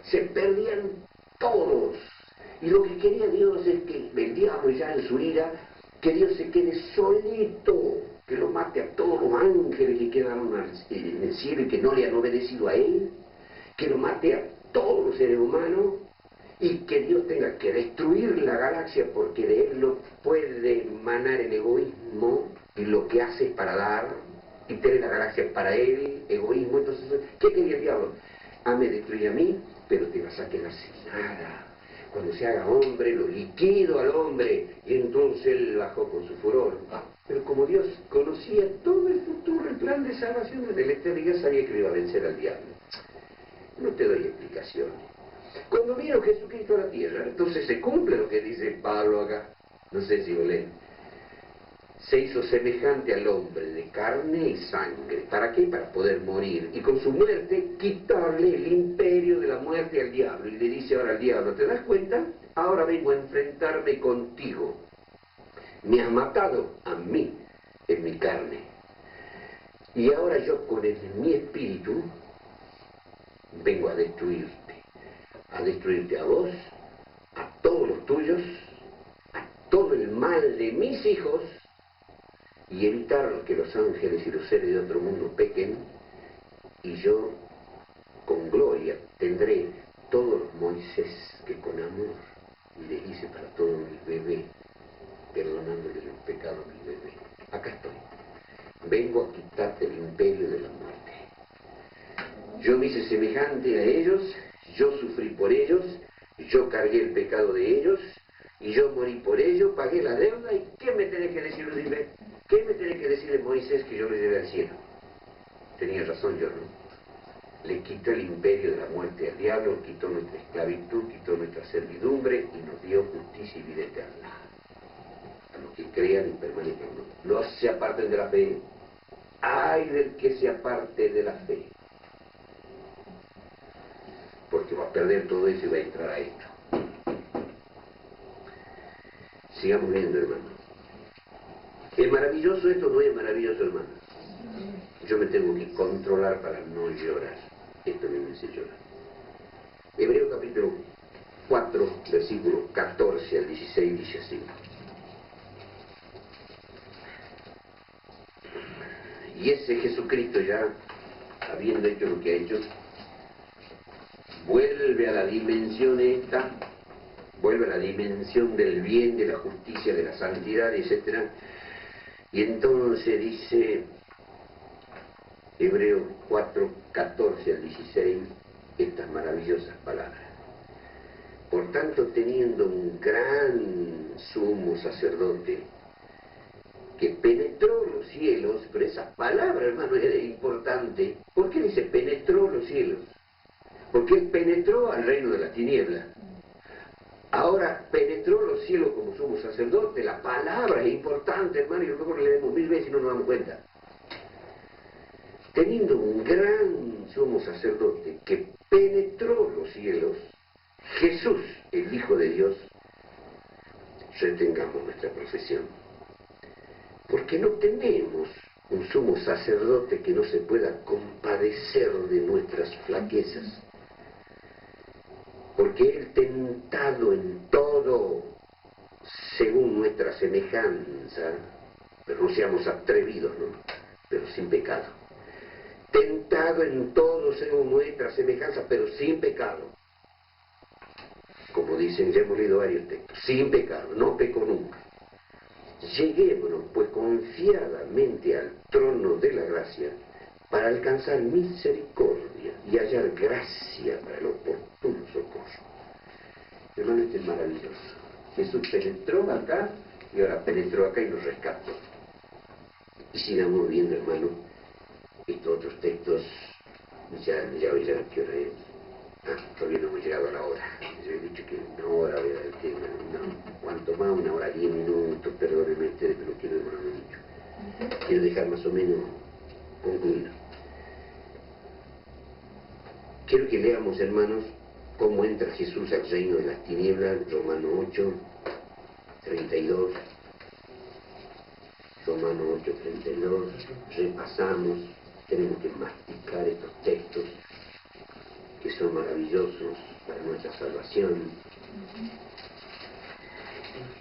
se perdían todos. Y lo que quería Dios es que el diablo, ya en su ira, que Dios se quede solito, que lo mate a todos los ángeles que quedaron en el cielo y que no le han obedecido a él, que lo mate a todos los seres humanos y que Dios tenga que destruir la galaxia porque de él no puede emanar el egoísmo y lo que hace es para dar y tener la galaxia para él, egoísmo. Entonces, ¿qué quería el diablo? Me destruye a mí, pero te vas a quedar sin nada. Cuando se haga hombre, lo liquido al hombre. Y entonces él bajó con su furor. Pero como Dios conocía todo el futuro, el plan de salvación de la eternidad, sabía que le iba a vencer al diablo. No te doy explicaciones. Cuando vino Jesucristo a la tierra, entonces se cumple lo que dice Pablo acá. No sé si lo leen. Se hizo semejante al hombre de carne y sangre. ¿Para qué? Para poder morir. Y con su muerte quitarle el imperio de la muerte al diablo. Y le dice ahora al diablo, ¿te das cuenta? Ahora vengo a enfrentarme contigo. Me has matado a mí en mi carne. Y ahora yo con mi espíritu vengo a destruirte. A destruirte a vos, a todos los tuyos, a todo el mal de mis hijos, y evitar que los ángeles y los seres de otro mundo pequen, y yo con gloria tendré todos los Moisés que con amor les hice para todos mis bebés, perdonándole los pecados a mis bebés. Acá estoy. Vengo a quitarte el imperio de la muerte. Yo me hice semejante a ellos, yo sufrí por ellos, yo cargué el pecado de ellos, y yo morí por ellos, pagué la deuda. ¿Y qué me tenés que decir, Lucifer? ¿Qué me tenés que decir de Moisés que yo le llevé al cielo? Tenía razón yo, ¿no? Le quitó el imperio de la muerte al diablo, quitó nuestra esclavitud, quitó nuestra servidumbre y nos dio justicia y vida eterna. A los que crean y permanezcan, no se aparten de la fe. ¡Ay del que se aparte de la fe! Porque va a perder todo eso y va a entrar a esto. Sigamos viendo, hermano. ¿Es maravilloso esto o no es maravilloso, hermano? Yo me tengo que controlar para no llorar. Esto me hace llorar. Hebreo capítulo 4, versículo 14 al 16 dice así. Y ese Jesucristo, ya habiendo hecho lo que ha hecho, vuelve a la dimensión esta, vuelve a la dimensión del bien, de la justicia, de la santidad, etc. Y entonces dice, Hebreos 4, 14 al 16, estas maravillosas palabras. Por tanto, teniendo un gran sumo sacerdote que penetró los cielos, pero esa palabra, hermano, es importante. ¿Por qué dice penetró los cielos? Porque él penetró al reino de las tinieblas. Ahora penetró los cielos como sumo sacerdote. La palabra es importante, hermano, y a lo mejor le leemos 1000 veces y no nos damos cuenta. Teniendo un gran sumo sacerdote que penetró los cielos, Jesús, el Hijo de Dios, retengamos nuestra profesión. Porque no tenemos un sumo sacerdote que no se pueda compadecer de nuestras flaquezas. Porque Él, tentado en todo, según nuestra semejanza, pero no seamos atrevidos, ¿no? Pero sin pecado. Tentado en todo según nuestra semejanza, pero sin pecado. Como dicen, ya hemos leído varios textos, sin pecado, no pecó nunca. Lleguémonos pues confiadamente al trono de la gracia para alcanzar misericordia y hallar gracia para el oportuno socorro. Hermano, este es maravilloso. Jesús penetró acá y ahora penetró acá y nos rescató. Y sigamos viendo, hermano, estos otros textos. Ya, ¿qué hora es? Todavía no hemos llegado a la hora. Yo he dicho que una hora voy a dar el tema. No, cuanto más, 1 hora, 10 minutos, perdónenme ustedes, pero no quiero demorarme mucho. Quiero dejar más o menos concluido. Quiero que leamos, hermanos, cómo entra Jesús al reino de las tinieblas, Romanos 8, 32. Romanos 8, 32. Repasamos, tenemos que masticar estos textos que son maravillosos para nuestra salvación,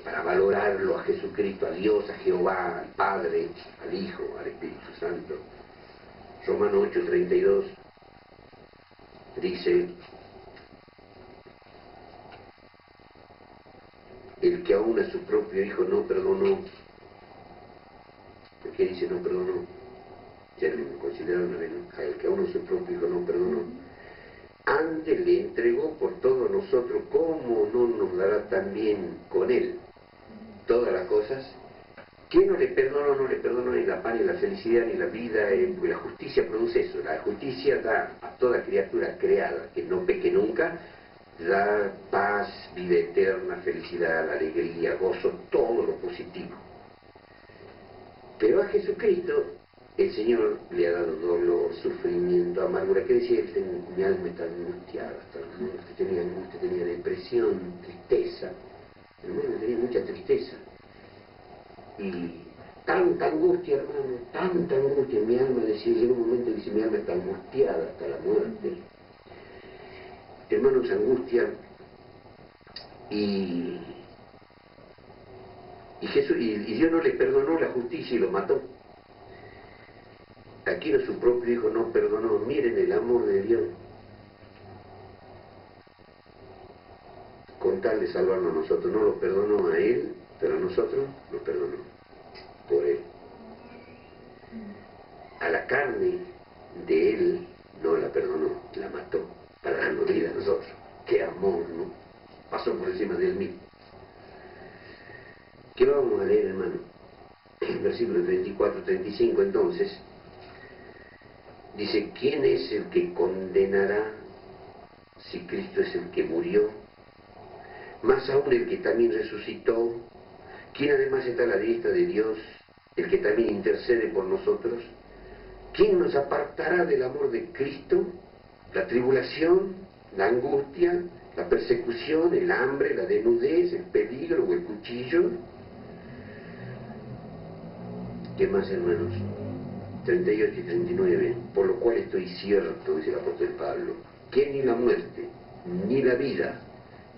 para valorarlo a Jesucristo, a Dios, a Jehová, al Padre, al Hijo, al Espíritu Santo. Romanos 8, 32 dice: el que aún a su propio Hijo no perdonó. ¿Por qué dice no perdonó? Ya lo hemos considerado una vez, ¿no? El que aún a su propio Hijo no perdonó, antes le entregó por todos nosotros, ¿cómo no nos dará también con Él todas las cosas? ¿Quién no le perdonó? No le perdonó ni la paz, ni la felicidad, ni la vida, porque la justicia produce eso. La justicia da a toda criatura creada que no peque nunca, da paz, vida eterna, felicidad, alegría, gozo, todo lo positivo. Pero a Jesucristo el Señor le ha dado dolor, sufrimiento, amargura. ¿Qué decía? Mi alma está angustiada, tenía angustia, tenía depresión, tristeza. Hermano, tenía mucha tristeza. Y tanta angustia, hermano, tanta angustia en mi alma, decía, llegó un momento que dice, mi alma está angustiada hasta la muerte. Hermanos, angustia. Y Jesús, y Dios no le perdonó la justicia y lo mató. Aquí su propio Hijo no perdonó. Miren el amor de Dios. Con tal de salvarnos a nosotros. No lo perdonó a Él, pero a nosotros lo perdonó. Por Él. A la carne de Él no la perdonó, la mató para darnos vida a nosotros. ¡Qué amor!, ¿no? Pasó por encima de Él mismo. ¿Qué vamos a leer, hermano? Versículo 34, 35, entonces. Dice, ¿quién es el que condenará si Cristo es el que murió? Más aún el que también resucitó, ¿quién además está a la diestra de Dios, el que también intercede por nosotros? ¿Quién nos apartará del amor de Cristo? La tribulación, la angustia, la persecución, el hambre, la desnudez, el peligro o el cuchillo. ¿Qué más, hermanos? 38 y 39, por lo cual estoy cierto, dice el apóstol Pablo, que ni la muerte, ni la vida,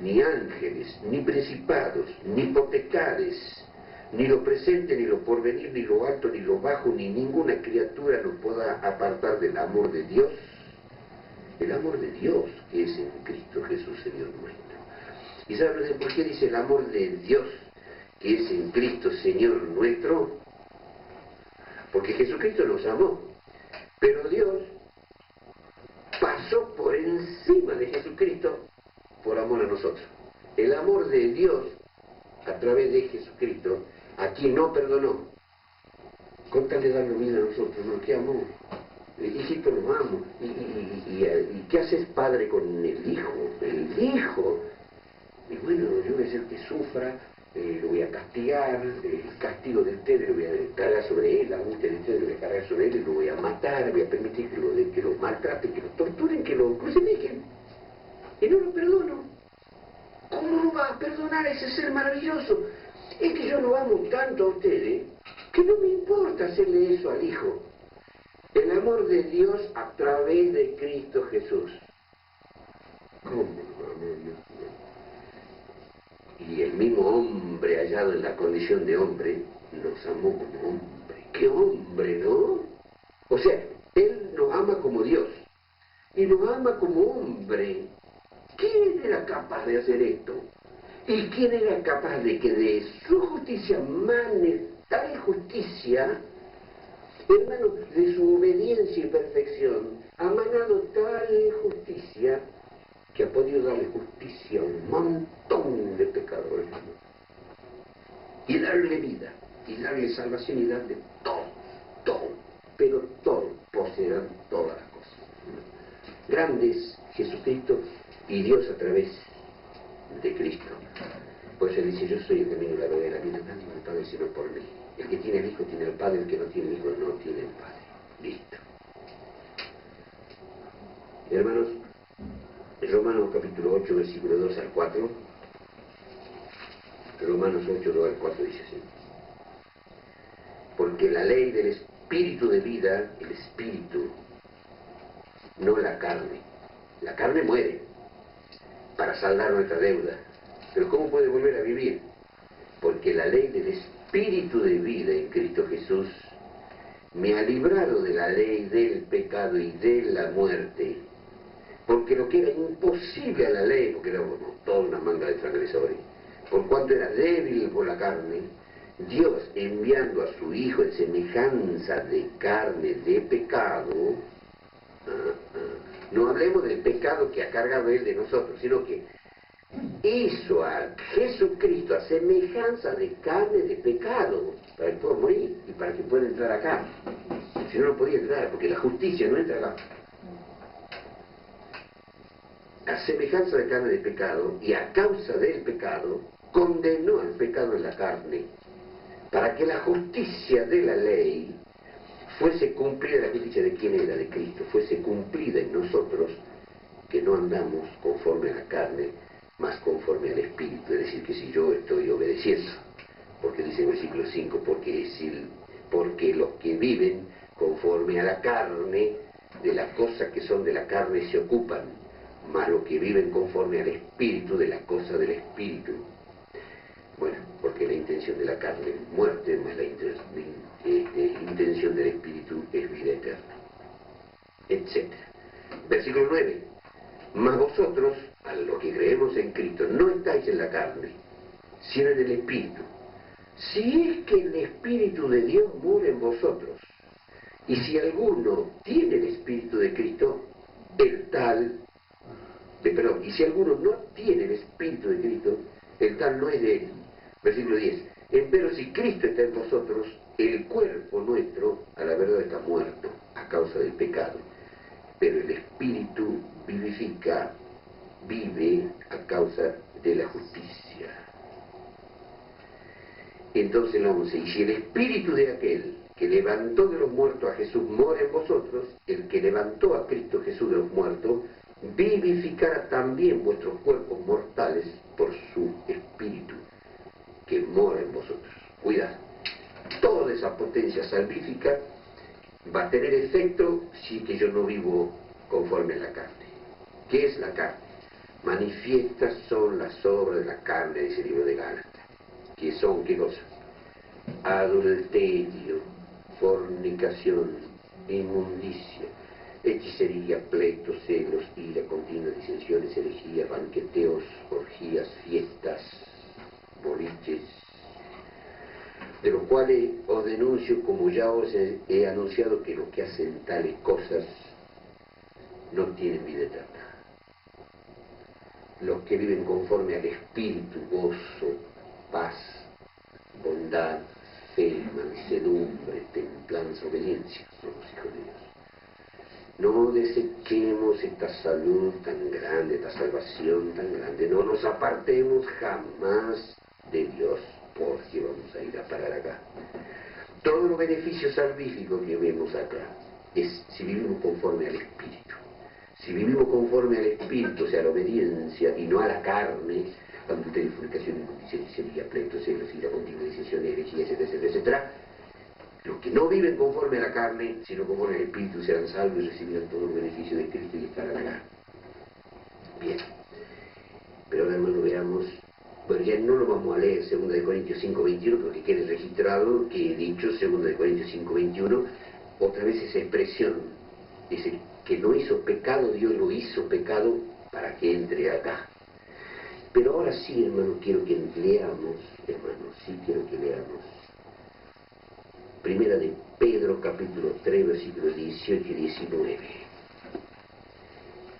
ni ángeles, ni principados, ni potestades, ni lo presente, ni lo porvenir, ni lo alto, ni lo bajo, ni ninguna criatura nos pueda apartar del amor de Dios, el amor de Dios que es en Cristo Jesús, Señor nuestro. ¿Y saben por qué dice el amor de Dios que es en Cristo, Señor nuestro? Porque Jesucristo nos amó, Pero Dios pasó por encima de Jesucristo por amor a nosotros. El amor de Dios a través de Jesucristo, a quien no perdonó, con tal de darnos vida a nosotros, ¿no? ¿Qué amor? Hijito, lo amo. ¿Y qué haces, padre, con el hijo? El hijo. Y bueno, yo voy a hacer que sufra, lo voy a castigar, el castigo de ustedes lo voy a cargar sobre él, la angustia de ustedes lo voy a cargar sobre él, lo voy a matar, voy a permitir que lo maltraten, que lo torturen, que lo crucifiquen. Y no lo perdono. ¿Cómo no va a perdonar a ese ser maravilloso? Es que yo lo amo tanto a ustedes que no me importa hacerle eso al hijo. El amor de Dios a través de Cristo Jesús. ¿Cómo lo amó Dios? Y el mismo hombre hallado en la condición de hombre nos amó como hombre. ¡Qué hombre!, ¿no? O sea, Él nos ama como Dios y nos ama como hombre. ¿Quién era capaz de hacer esto? ¿Y quién era capaz de que de su justicia mane tal justicia, hermano, de su obediencia y perfección, ha manado tal justicia que ha podido darle justicia a un montón de pecadores, y darle vida, y darle salvación, y darle todo, pero todo, poseerán todas las cosas. Grande es Jesucristo y Dios a través de Cristo. Por eso dice: yo soy el camino, la verdad y la vida, nadie va al Padre sino por mí. El que tiene el Hijo tiene el Padre, el que no tiene el Hijo no tiene el Padre. Listo. Hermanos, Romanos capítulo 8, versículo 2 al 4. Romanos 8, 2 al 4 dice así: porque la ley del espíritu de vida, el espíritu, no la carne muere para saldar nuestra deuda, pero ¿cómo puede volver a vivir? Porque la ley del espíritu de vida en Cristo Jesús me ha librado de la ley del pecado y de la muerte. Porque lo que era imposible a la ley, porque éramos toda una manga de transgresores, por cuanto era débil por la carne, Dios, enviando a su Hijo en semejanza de carne de pecado, no hablemos del pecado que ha cargado Él de nosotros, sino que hizo a Jesucristo a semejanza de carne de pecado, para que pueda morir y para que pueda entrar acá. Si no, no podía entrar, porque la justicia no entra acá. A semejanza de carne de pecado, y a causa del pecado, condenó al pecado en la carne, para que la justicia de la ley fuese cumplida. La justicia de quién era, de Cristo, fuese cumplida en nosotros, que no andamos conforme a la carne, más conforme al Espíritu. Es decir, que si yo estoy obedeciendo, porque dice en el versículo 5, porque los que viven conforme a la carne, de las cosas que son de la carne se ocupan, mas los que viven conforme al Espíritu, de las cosas del Espíritu. Bueno, porque la intención de la carne es muerte, mas la intención del Espíritu es vida eterna, etc. Versículo 9. Mas vosotros, a los que creemos en Cristo, no estáis en la carne, sino en el Espíritu. Si es que el Espíritu de Dios mora en vosotros, y si alguno tiene el Espíritu de Cristo, y si alguno no tiene el Espíritu de Cristo, el tal no es de él. Versículo 10. Empero si Cristo está en vosotros, el cuerpo nuestro a la verdad está muerto a causa del pecado, pero el Espíritu vive a causa de la justicia. Entonces el 11, y si el Espíritu de aquel que levantó de los muertos a Jesús mora en vosotros, el que levantó a Cristo Jesús de los muertos vivificará también vuestros cuerpos mortales por su Espíritu que mora en vosotros. Cuidado, toda esa potencia salvífica va a tener efecto si que yo no vivo conforme a la carne. ¿Qué es la carne? Manifiestas son las obras de la carne, dice el libro de Gálatas. ¿Qué son? ¿Qué cosas? Adulterio, fornicación, inmundicia, hechicería, pleitos, celos, ira, continuas disensiones, herejías, banqueteos, orgías, fiestas, boliches, de los cuales os denuncio, como ya os he anunciado, que los que hacen tales cosas no tienen vida eterna. Los que viven conforme al Espíritu, gozo, paz, bondad, fe, mansedumbre, templanza, obediencia, son los hijos de Dios. No desechemos esta salud tan grande, esta salvación tan grande. No nos apartemos jamás de Dios, porque vamos a ir a parar acá. Todos los beneficios salvíficos que vemos acá es si vivimos conforme al Espíritu. Si vivimos conforme al Espíritu, o sea, a la obediencia, y no a la carne, adulterio, fornicación, injusticia, miseria, pleito, celos, ira, contienda, herejía, etcétera, etcétera, etcétera. Los que no viven conforme a la carne, sino conforme al Espíritu, serán salvos y recibirán todo el beneficio de Cristo y estarán acá. Bien. Pero ahora, hermano, veamos. Bueno, ya no lo vamos a leer, 2 Corintios 5:21, porque quede registrado que he dicho 2 Corintios 5:21, otra vez esa expresión, dice que no hizo pecado, Dios lo hizo pecado para que entre acá. Pero ahora sí, hermano, quiero que leamos, hermano, sí quiero que leamos. Primera de Pedro, capítulo 3, versículos 18 y 19.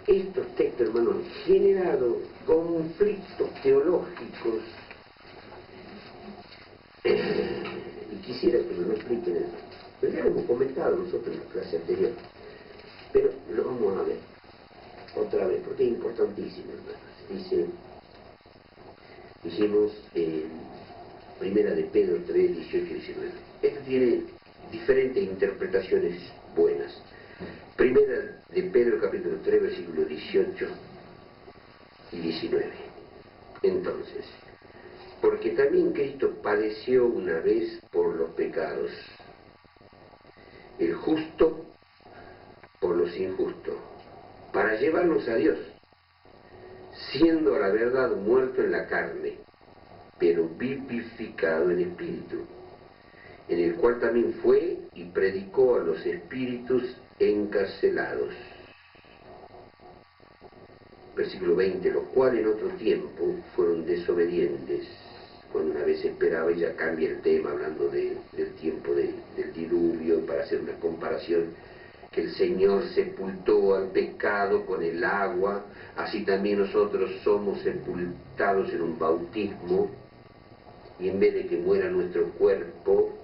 Estos textos, hermano, han generado conflictos teológicos. Y quisiera que me lo expliquen, hermano. Pero ya lo hemos comentado nosotros en la clase anterior. Pero lo vamos a ver otra vez, porque es importantísimo, hermano. Dijimos Primera de Pedro 3, 18 y 19. Esto tiene diferentes interpretaciones buenas. Primera de Pedro capítulo 3, versículos 18 y 19. Entonces, porque también Cristo padeció una vez por los pecados, el justo por los injustos, para llevarnos a Dios, siendo a la verdad muerto en la carne, pero vivificado en espíritu, en el cual también fue y predicó a los espíritus encarcelados. Versículo 20, los cuales en otro tiempo fueron desobedientes, cuando una vez esperaba, y ya cambia el tema hablando del tiempo del diluvio, para hacer una comparación, que el Señor sepultó al pecado con el agua, así también nosotros somos sepultados en un bautismo, y en vez de que muera nuestro cuerpo,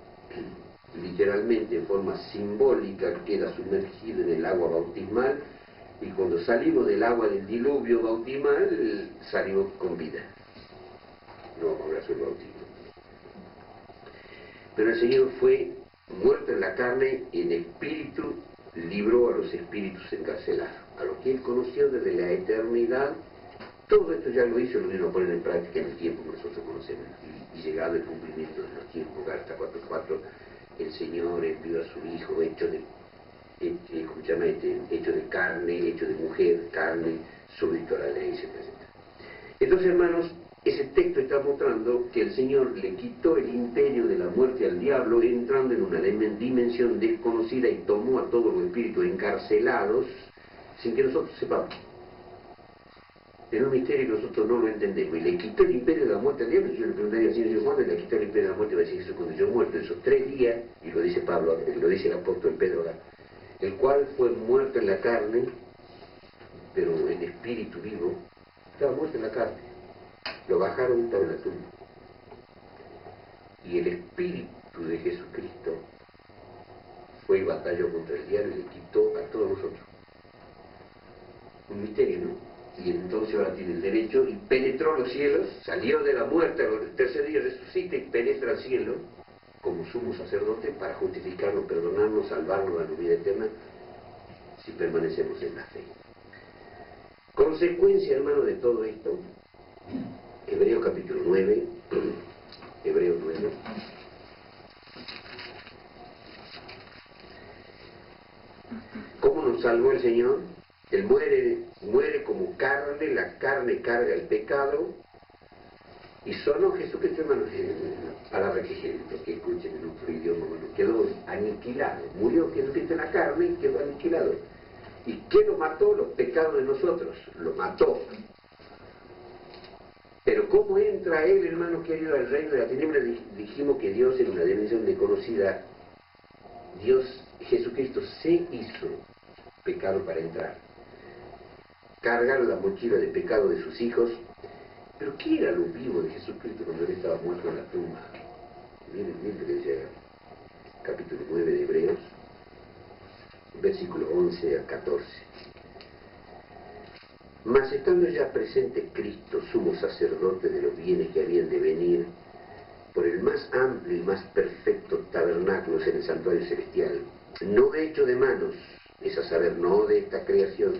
literalmente en forma simbólica queda sumergido en el agua bautismal, y cuando salimos del agua del diluvio bautismal, salimos con vida. No vamos a hablar sobre el bautismo. Pero el Señor fue muerto en la carne, y en espíritu libró a los espíritus encarcelados, a los que Él conoció desde la eternidad. Todo esto ya lo hizo y lo vino a poner en práctica en el tiempo que nosotros conocemos. Y llegado el cumplimiento de los tiempos, Gálatas 4:4, el Señor envió a su Hijo hecho de carne, hecho de mujer, carne, sujeto a la ley, etc. Entonces, hermanos, ese texto está mostrando que el Señor le quitó el imperio de la muerte al diablo, entrando en una dimensión desconocida, y tomó a todos los espíritus encarcelados sin que nosotros sepamos. Es un misterio que nosotros no lo entendemos. Y le quitó el imperio de la muerte al diablo. Yo le preguntaría al Señor, ¿cuándo le quitó el imperio de la muerte? Va a decir Jesús, cuando yo muerto, esos 3 días, y lo dice Pablo, lo dice el apóstol Pedro, el cual fue muerto en la carne, pero en espíritu vivo. Estaba muerto en la carne. Lo bajaron, estaba en la tumba. Y el espíritu de Jesucristo fue y batalló contra el diablo y le quitó a todos nosotros. Un misterio, ¿no? Y entonces ahora tiene el derecho, y penetró los cielos, salió de la muerte, el tercer día resucita y penetra al cielo como sumo sacerdote para justificarnos, perdonarnos, salvarnos a la vida eterna, si permanecemos en la fe. Consecuencia, hermano, de todo esto, Hebreos capítulo 9, Hebreos 9. ¿Cómo nos salvó el Señor? Él muere como carne, la carne carga el pecado, y solo Jesucristo, hermano, la palabra que escuchen en otro idioma, bueno, quedó aniquilado. Murió Jesucristo en la carne y quedó aniquilado. ¿Y qué lo mató? Los pecados de nosotros. Lo mató. Pero ¿cómo entra él, hermano querido, al reino de la tiniebla? Dijimos que Dios, en una dimensión desconocida, Dios, Jesucristo, se hizo pecado para entrar. Cargar la mochila de pecado de sus hijos. Pero ¿qué era lo vivo de Jesucristo cuando él estaba muerto en la tumba? Miren lo que dice capítulo 9 de Hebreos, versículo 11 al 14. Mas estando ya presente Cristo, sumo sacerdote de los bienes que habían de venir, por el más amplio y más perfecto tabernáculo en el santuario celestial, no hecho de manos, es a saber, no de esta creación.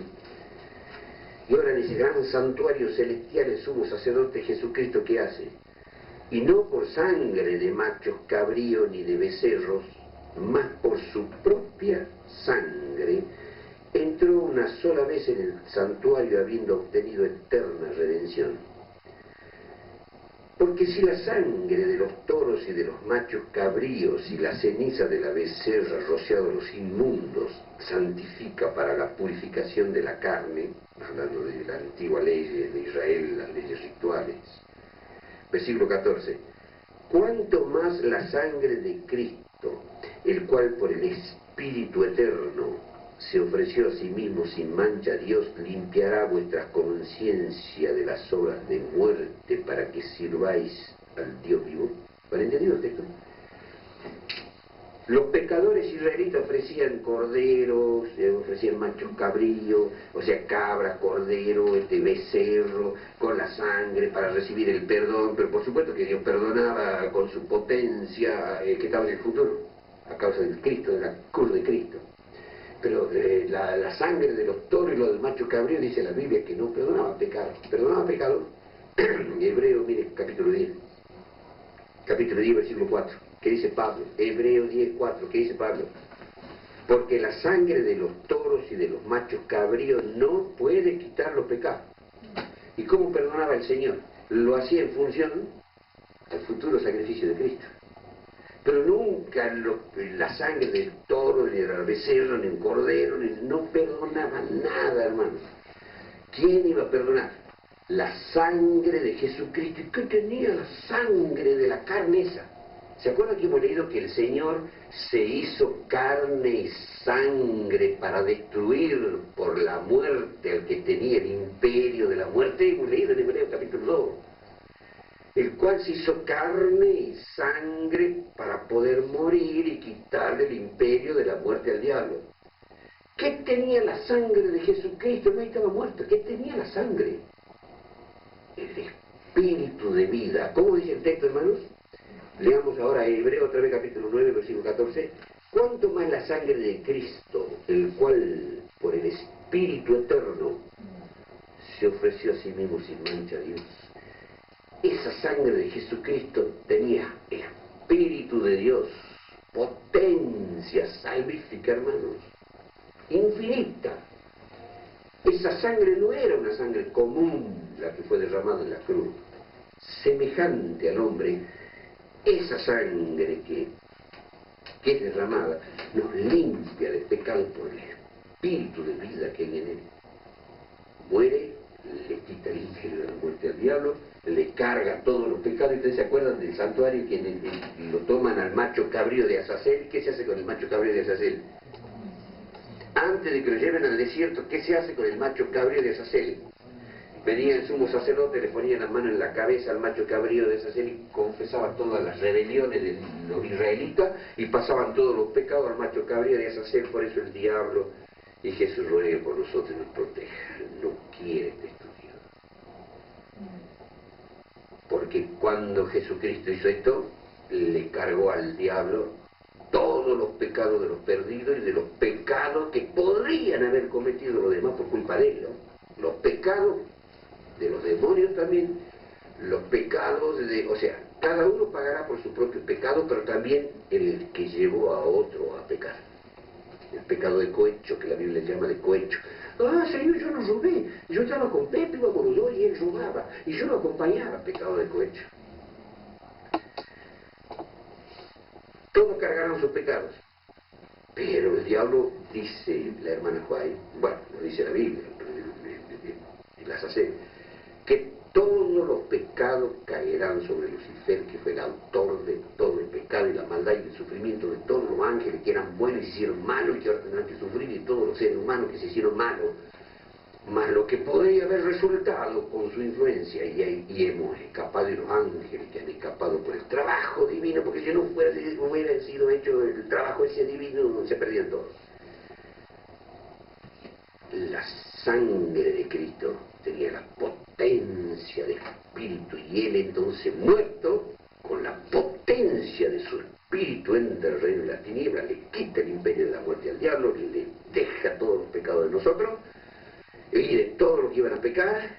Y ahora en ese gran santuario celestial el sumo sacerdote Jesucristo, ¿qué hace? Y no por sangre de machos cabríos ni de becerros, mas por su propia sangre, entró una sola vez en el santuario habiendo obtenido eterna redención. Porque si la sangre de los toros y de los machos cabríos y la ceniza de la becerra rociado a los inmundos santifica para la purificación de la carne, hablando de la antigua ley de Israel, las leyes rituales. Versículo 14. Cuanto más la sangre de Cristo, el cual por el Espíritu Eterno se ofreció a sí mismo sin mancha a Dios, limpiará vuestra conciencia de las obras de muerte para que sirváis al Dios vivo. ¿Vale entendido el texto? Los pecadores israelitas ofrecían corderos, ofrecían machos cabríos, o sea, cabra, cordero, becerro, con la sangre para recibir el perdón, pero por supuesto que Dios perdonaba con su potencia que estaba en el futuro, a causa del Cristo, de la cruz de Cristo. Pero la sangre de los toros y los del macho cabrío, dice la Biblia, que no perdonaba pecado. Perdonaba pecado. Hebreo, mire, capítulo 10. Capítulo 10, versículo 4. ¿Qué dice Pablo? Hebreo 10, 4. ¿Qué dice Pablo? Porque la sangre de los toros y de los machos cabríos no puede quitar los pecados. ¿Y cómo perdonaba el Señor? Lo hacía en función al futuro sacrificio de Cristo. Pero nunca la sangre del toro, ni del becerro, ni del cordero, no perdonaba nada, hermano. ¿Quién iba a perdonar? La sangre de Jesucristo. ¿Y qué tenía la sangre de la carne esa? ¿Se acuerdan que hemos leído que el Señor se hizo carne y sangre para destruir por la muerte al que tenía el imperio de la muerte? Hemos leído en Hebreos capítulo 2. El cual se hizo carne y sangre para poder morir y quitarle el imperio de la muerte al diablo. ¿Qué tenía la sangre de Jesucristo? No estaba muerto. ¿Qué tenía la sangre? El espíritu de vida. ¿Cómo dice el texto, hermanos? Leamos ahora Hebreo otra vez capítulo 9, versículo 14. ¿Cuánto más la sangre de Cristo, el cual por el Espíritu Eterno se ofreció a sí mismo sin mancha a Dios? Esa sangre de Jesucristo tenía Espíritu de Dios, potencia salvífica, hermanos, infinita. Esa sangre no era una sangre común, la que fue derramada en la cruz, semejante al hombre. Esa sangre que es derramada nos limpia de pecado por el Espíritu de vida que hay en él. Muere, le quita el imperio de la muerte al diablo, le carga todos los pecados. ¿Ustedes se acuerdan del santuario que lo toman al macho cabrío de Azazel? ¿Qué se hace con el macho cabrío de Azazel? Antes de que lo lleven al desierto, ¿qué se hace con el macho cabrío de Azazel? Venía el sumo sacerdote, le ponía la mano en la cabeza al macho cabrío de Azazel y confesaba todas las rebeliones de los israelitas y pasaban todos los pecados al macho cabrío de Azazel. Por eso el diablo y Jesús ruega por nosotros y nos proteja. No quiere destruir. Porque cuando Jesucristo hizo esto, le cargó al diablo todos los pecados de los perdidos y de los pecados que podrían haber cometido los demás por culpa de él, ¿no? Los pecados de los demonios también, los pecados o sea, cada uno pagará por su propio pecado, pero también el que llevó a otro a pecar. El pecado de cohecho, que la Biblia llama de cohecho. Ah, Señor, yo no robé. Yo estaba con Pepe, íbamos los dos y él robaba. Y yo lo acompañaba, pecado de cohecho. Todos cargaron sus pecados. Pero el diablo, dice la hermana Juárez, bueno, lo dice la Biblia, las hace, que todos los pecados caerán sobre Lucifer, que fue el autor de todo el pecado y la maldad y el sufrimiento de todos los ángeles que eran buenos y se hicieron malos y que ahora tendrán que sufrir, y todos los seres humanos que se hicieron malos, más lo que podría haber resultado con su influencia, y hemos escapado, y los ángeles que han escapado por el trabajo divino, porque si no hubiera sido hecho el trabajo ese divino, se perdían todos. La sangre de Cristo tenía la potencia del Espíritu, y él entonces, muerto, con la potencia de su Espíritu, entra el reino de las tinieblas, le quita el imperio de la muerte al diablo, le deja todos los pecados de nosotros, y de todos los que iban a pecar,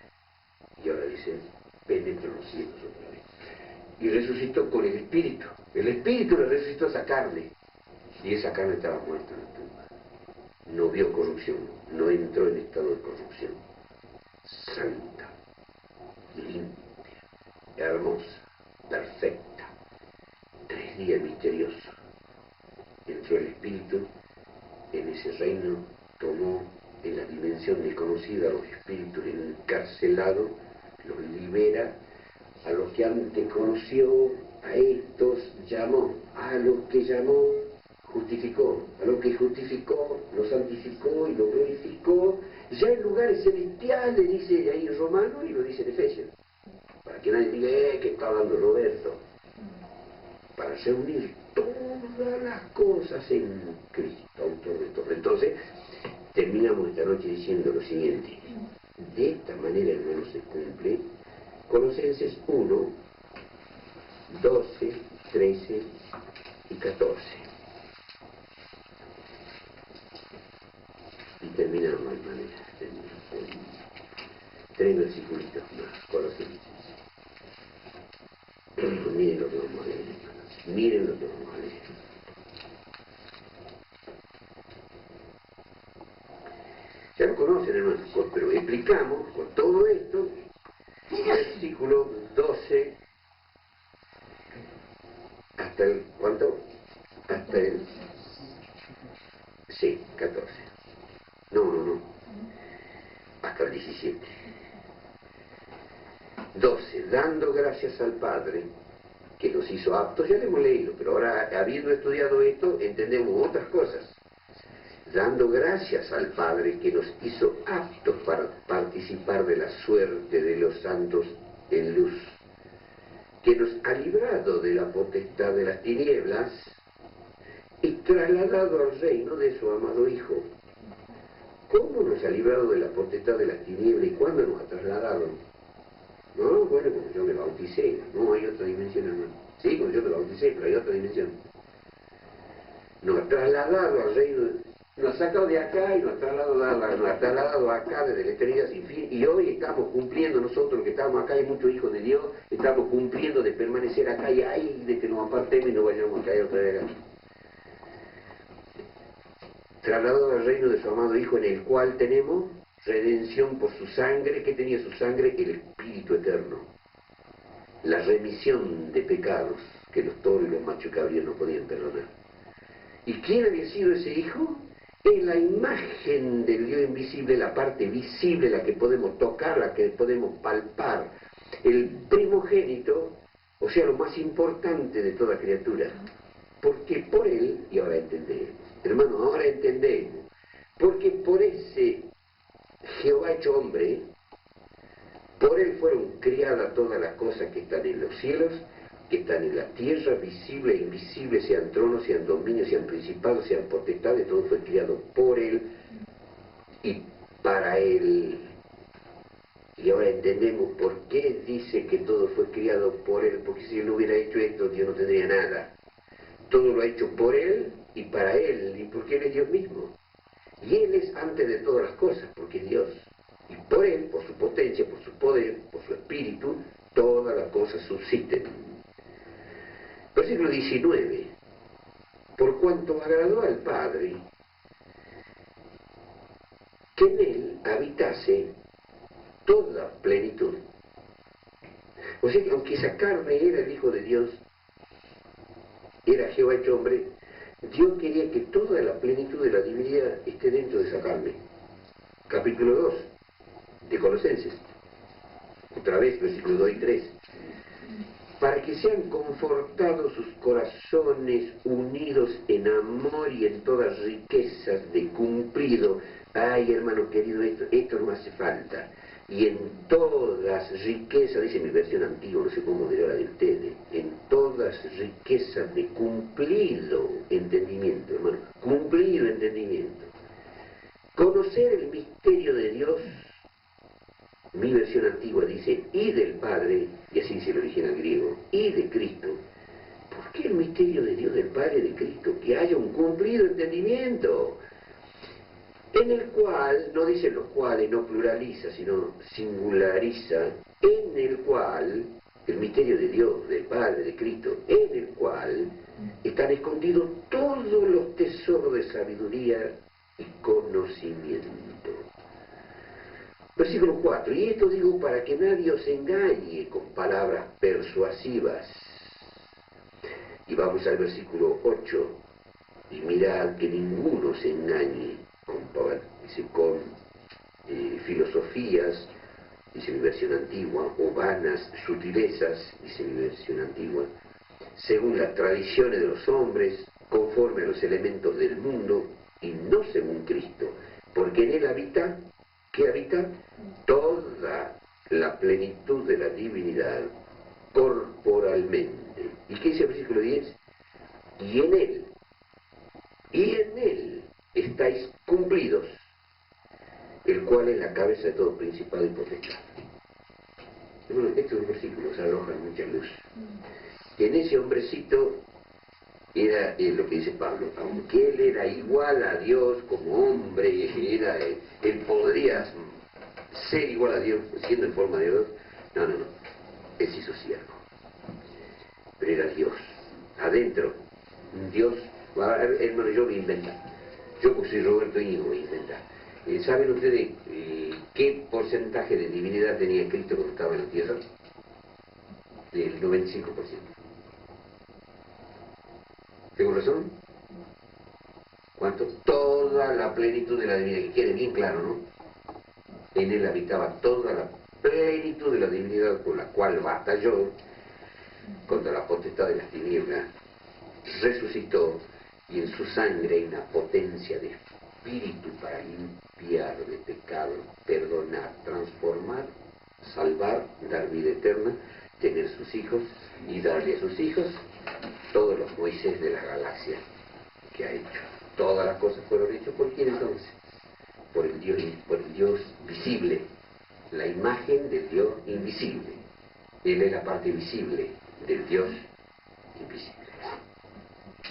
y ahora dice, penetra los cielos otra vez. Y resucitó con el Espíritu. El Espíritu le resucitó a esa carne, y esa carne estaba muerta en la tumba. No vio corrupción, no entró en estado de corrupción. Santa, limpia, hermosa, perfecta. 3 días misteriosos. Entró el Espíritu en ese reino, tomó en la dimensión desconocida a los espíritus encarcelados, los libera, a los que antes conoció, a estos llamó, a los que llamó, justificó, a los que justificó, los santificó y los glorificó, ya en lugares celestiales, dice ahí en Romano, y lo dice en Efesios, para que nadie diga, que está hablando Roberto, para reunir todas las cosas en Cristo, autor de todo. Entonces, terminamos esta noche diciendo lo siguiente: de esta manera, hermanos, se cumple Colosenses 1, 12, 13 y 14. Y terminamos, hermanos, en 3 versículos más, Colosenses. Miren lo que vamos a leer, hermanos. Miren lo que vamos a leer. Ya lo conocen, hermanos, pero explicamos con todo esto, versículo 12 hasta el, ¿cuánto? Hasta el, sí, 14. No, hasta el 17. 12, dando gracias al Padre, que nos hizo aptos, ya lo hemos leído, pero ahora, habiendo estudiado esto, entendemos otras cosas. Dando gracias al Padre que nos hizo aptos para participar de la suerte de los santos en luz, que nos ha librado de la potestad de las tinieblas y trasladado al reino de su amado Hijo. ¿Cómo nos ha librado de la potestad de las tinieblas y cuándo nos ha trasladado? No, bueno, cuando yo me bauticé, no hay otra dimensión, hermano. Sí, cuando yo me bauticé, pero hay otra dimensión. Nos ha trasladado al reino, nos ha sacado de acá y nos ha trasladado acá desde la eternidad sin fin, y hoy estamos cumpliendo nosotros los que estamos acá, hay muchos hijos de Dios, estamos cumpliendo de permanecer acá, y ahí de que nos apartemos y no vayamos a caer otra vez aquí. Trasladado al reino de su amado Hijo, en el cual tenemos redención por su sangre. ¿Qué tenía su sangre? El Espíritu eterno, la remisión de pecados que los toros y los machos cabríos no podían perdonar. ¿Y quién había sido ese Hijo? Es la imagen del Dios invisible, la parte visible, la que podemos tocar, la que podemos palpar, el primogénito, o sea, lo más importante de toda criatura, porque por él, y ahora entendemos, hermanos, ahora entendemos, porque por ese Jehová hecho hombre, por él fueron criadas todas las cosas que están en los cielos, que están en la tierra, visible e invisible, sean tronos, sean dominios, sean principados, sean potestades, todo fue criado por él y para él. Y ahora entendemos por qué dice que todo fue criado por él, porque si él no hubiera hecho esto, Dios no tendría nada. Todo lo ha hecho por él y para él, y porque él es Dios mismo. Y él es antes de todas las cosas, porque es Dios. Y por él, por su potencia, por su poder, por su espíritu, todas las cosas subsisten. Versículo 19. Por cuanto agradó al Padre que en él habitase toda plenitud. O sea que aunque esa carne era el Hijo de Dios, era Jehová hecho hombre, Dios quería que toda la plenitud de la divinidad esté dentro de esa carne. Capítulo 2 de Colosenses. Otra vez, versículos 2 y 3. Para que sean confortados sus corazones unidos en amor y en todas riquezas de cumplido. Ay, hermano querido, esto no hace falta. Y en todas riquezas, dice mi versión antigua, no sé cómo dirá la de ustedes, en todas riquezas de cumplido entendimiento, hermano, cumplido entendimiento. Conocer el misterio de Dios. Mi versión antigua dice, y del Padre, y así dice el original griego, y de Cristo. ¿Por qué el misterio de Dios, del Padre, de Cristo? Que haya un cumplido entendimiento, en el cual, no dice los cuales, no pluraliza, sino singulariza, en el cual, el misterio de Dios, del Padre, de Cristo, en el cual están escondidos todos los tesoros de sabiduría y conocimiento. Versículo 4, y esto digo para que nadie os engañe con palabras persuasivas. Y vamos al versículo 8, y mirad que ninguno se engañe con filosofías, dice mi versión antigua, o vanas sutilezas, dice mi versión antigua, según las tradiciones de los hombres, conforme a los elementos del mundo, y no según Cristo, porque en él habita, ¿qué habita? Toda la plenitud de la divinidad corporalmente. ¿Y qué dice el versículo 10? Y en él estáis cumplidos, el cual es la cabeza de todo principado y potestad. Bueno, estos versículos arrojan mucha luz. En ese hombrecito era lo que dice Pablo, aunque él era igual a Dios como hombre, él podría ser igual a Dios siendo en forma de Dios. No, él se hizo siervo. Pero era Dios. Adentro, Dios, hermano, yo voy a inventar. Yo que soy Roberto Íñigo voy a inventar. ¿Saben ustedes qué porcentaje de divinidad tenía Cristo cuando estaba en la tierra? Del 95%. ¿Tengo razón? ¿Cuánto? Toda la plenitud de la divinidad, que quede bien claro, ¿no? En él habitaba toda la plenitud de la divinidad con la cual batalló contra la potestad de las tinieblas, resucitó, y en su sangre hay una potencia de espíritu para limpiar de pecado, perdonar, transformar, salvar, dar vida eterna, tener sus hijos y darle a sus hijos todos los Moisés de la galaxia que ha hecho. Todas las cosas fueron hechas ¿por quién entonces? Por el Dios visible, la imagen del Dios invisible. Él es la parte visible del Dios invisible.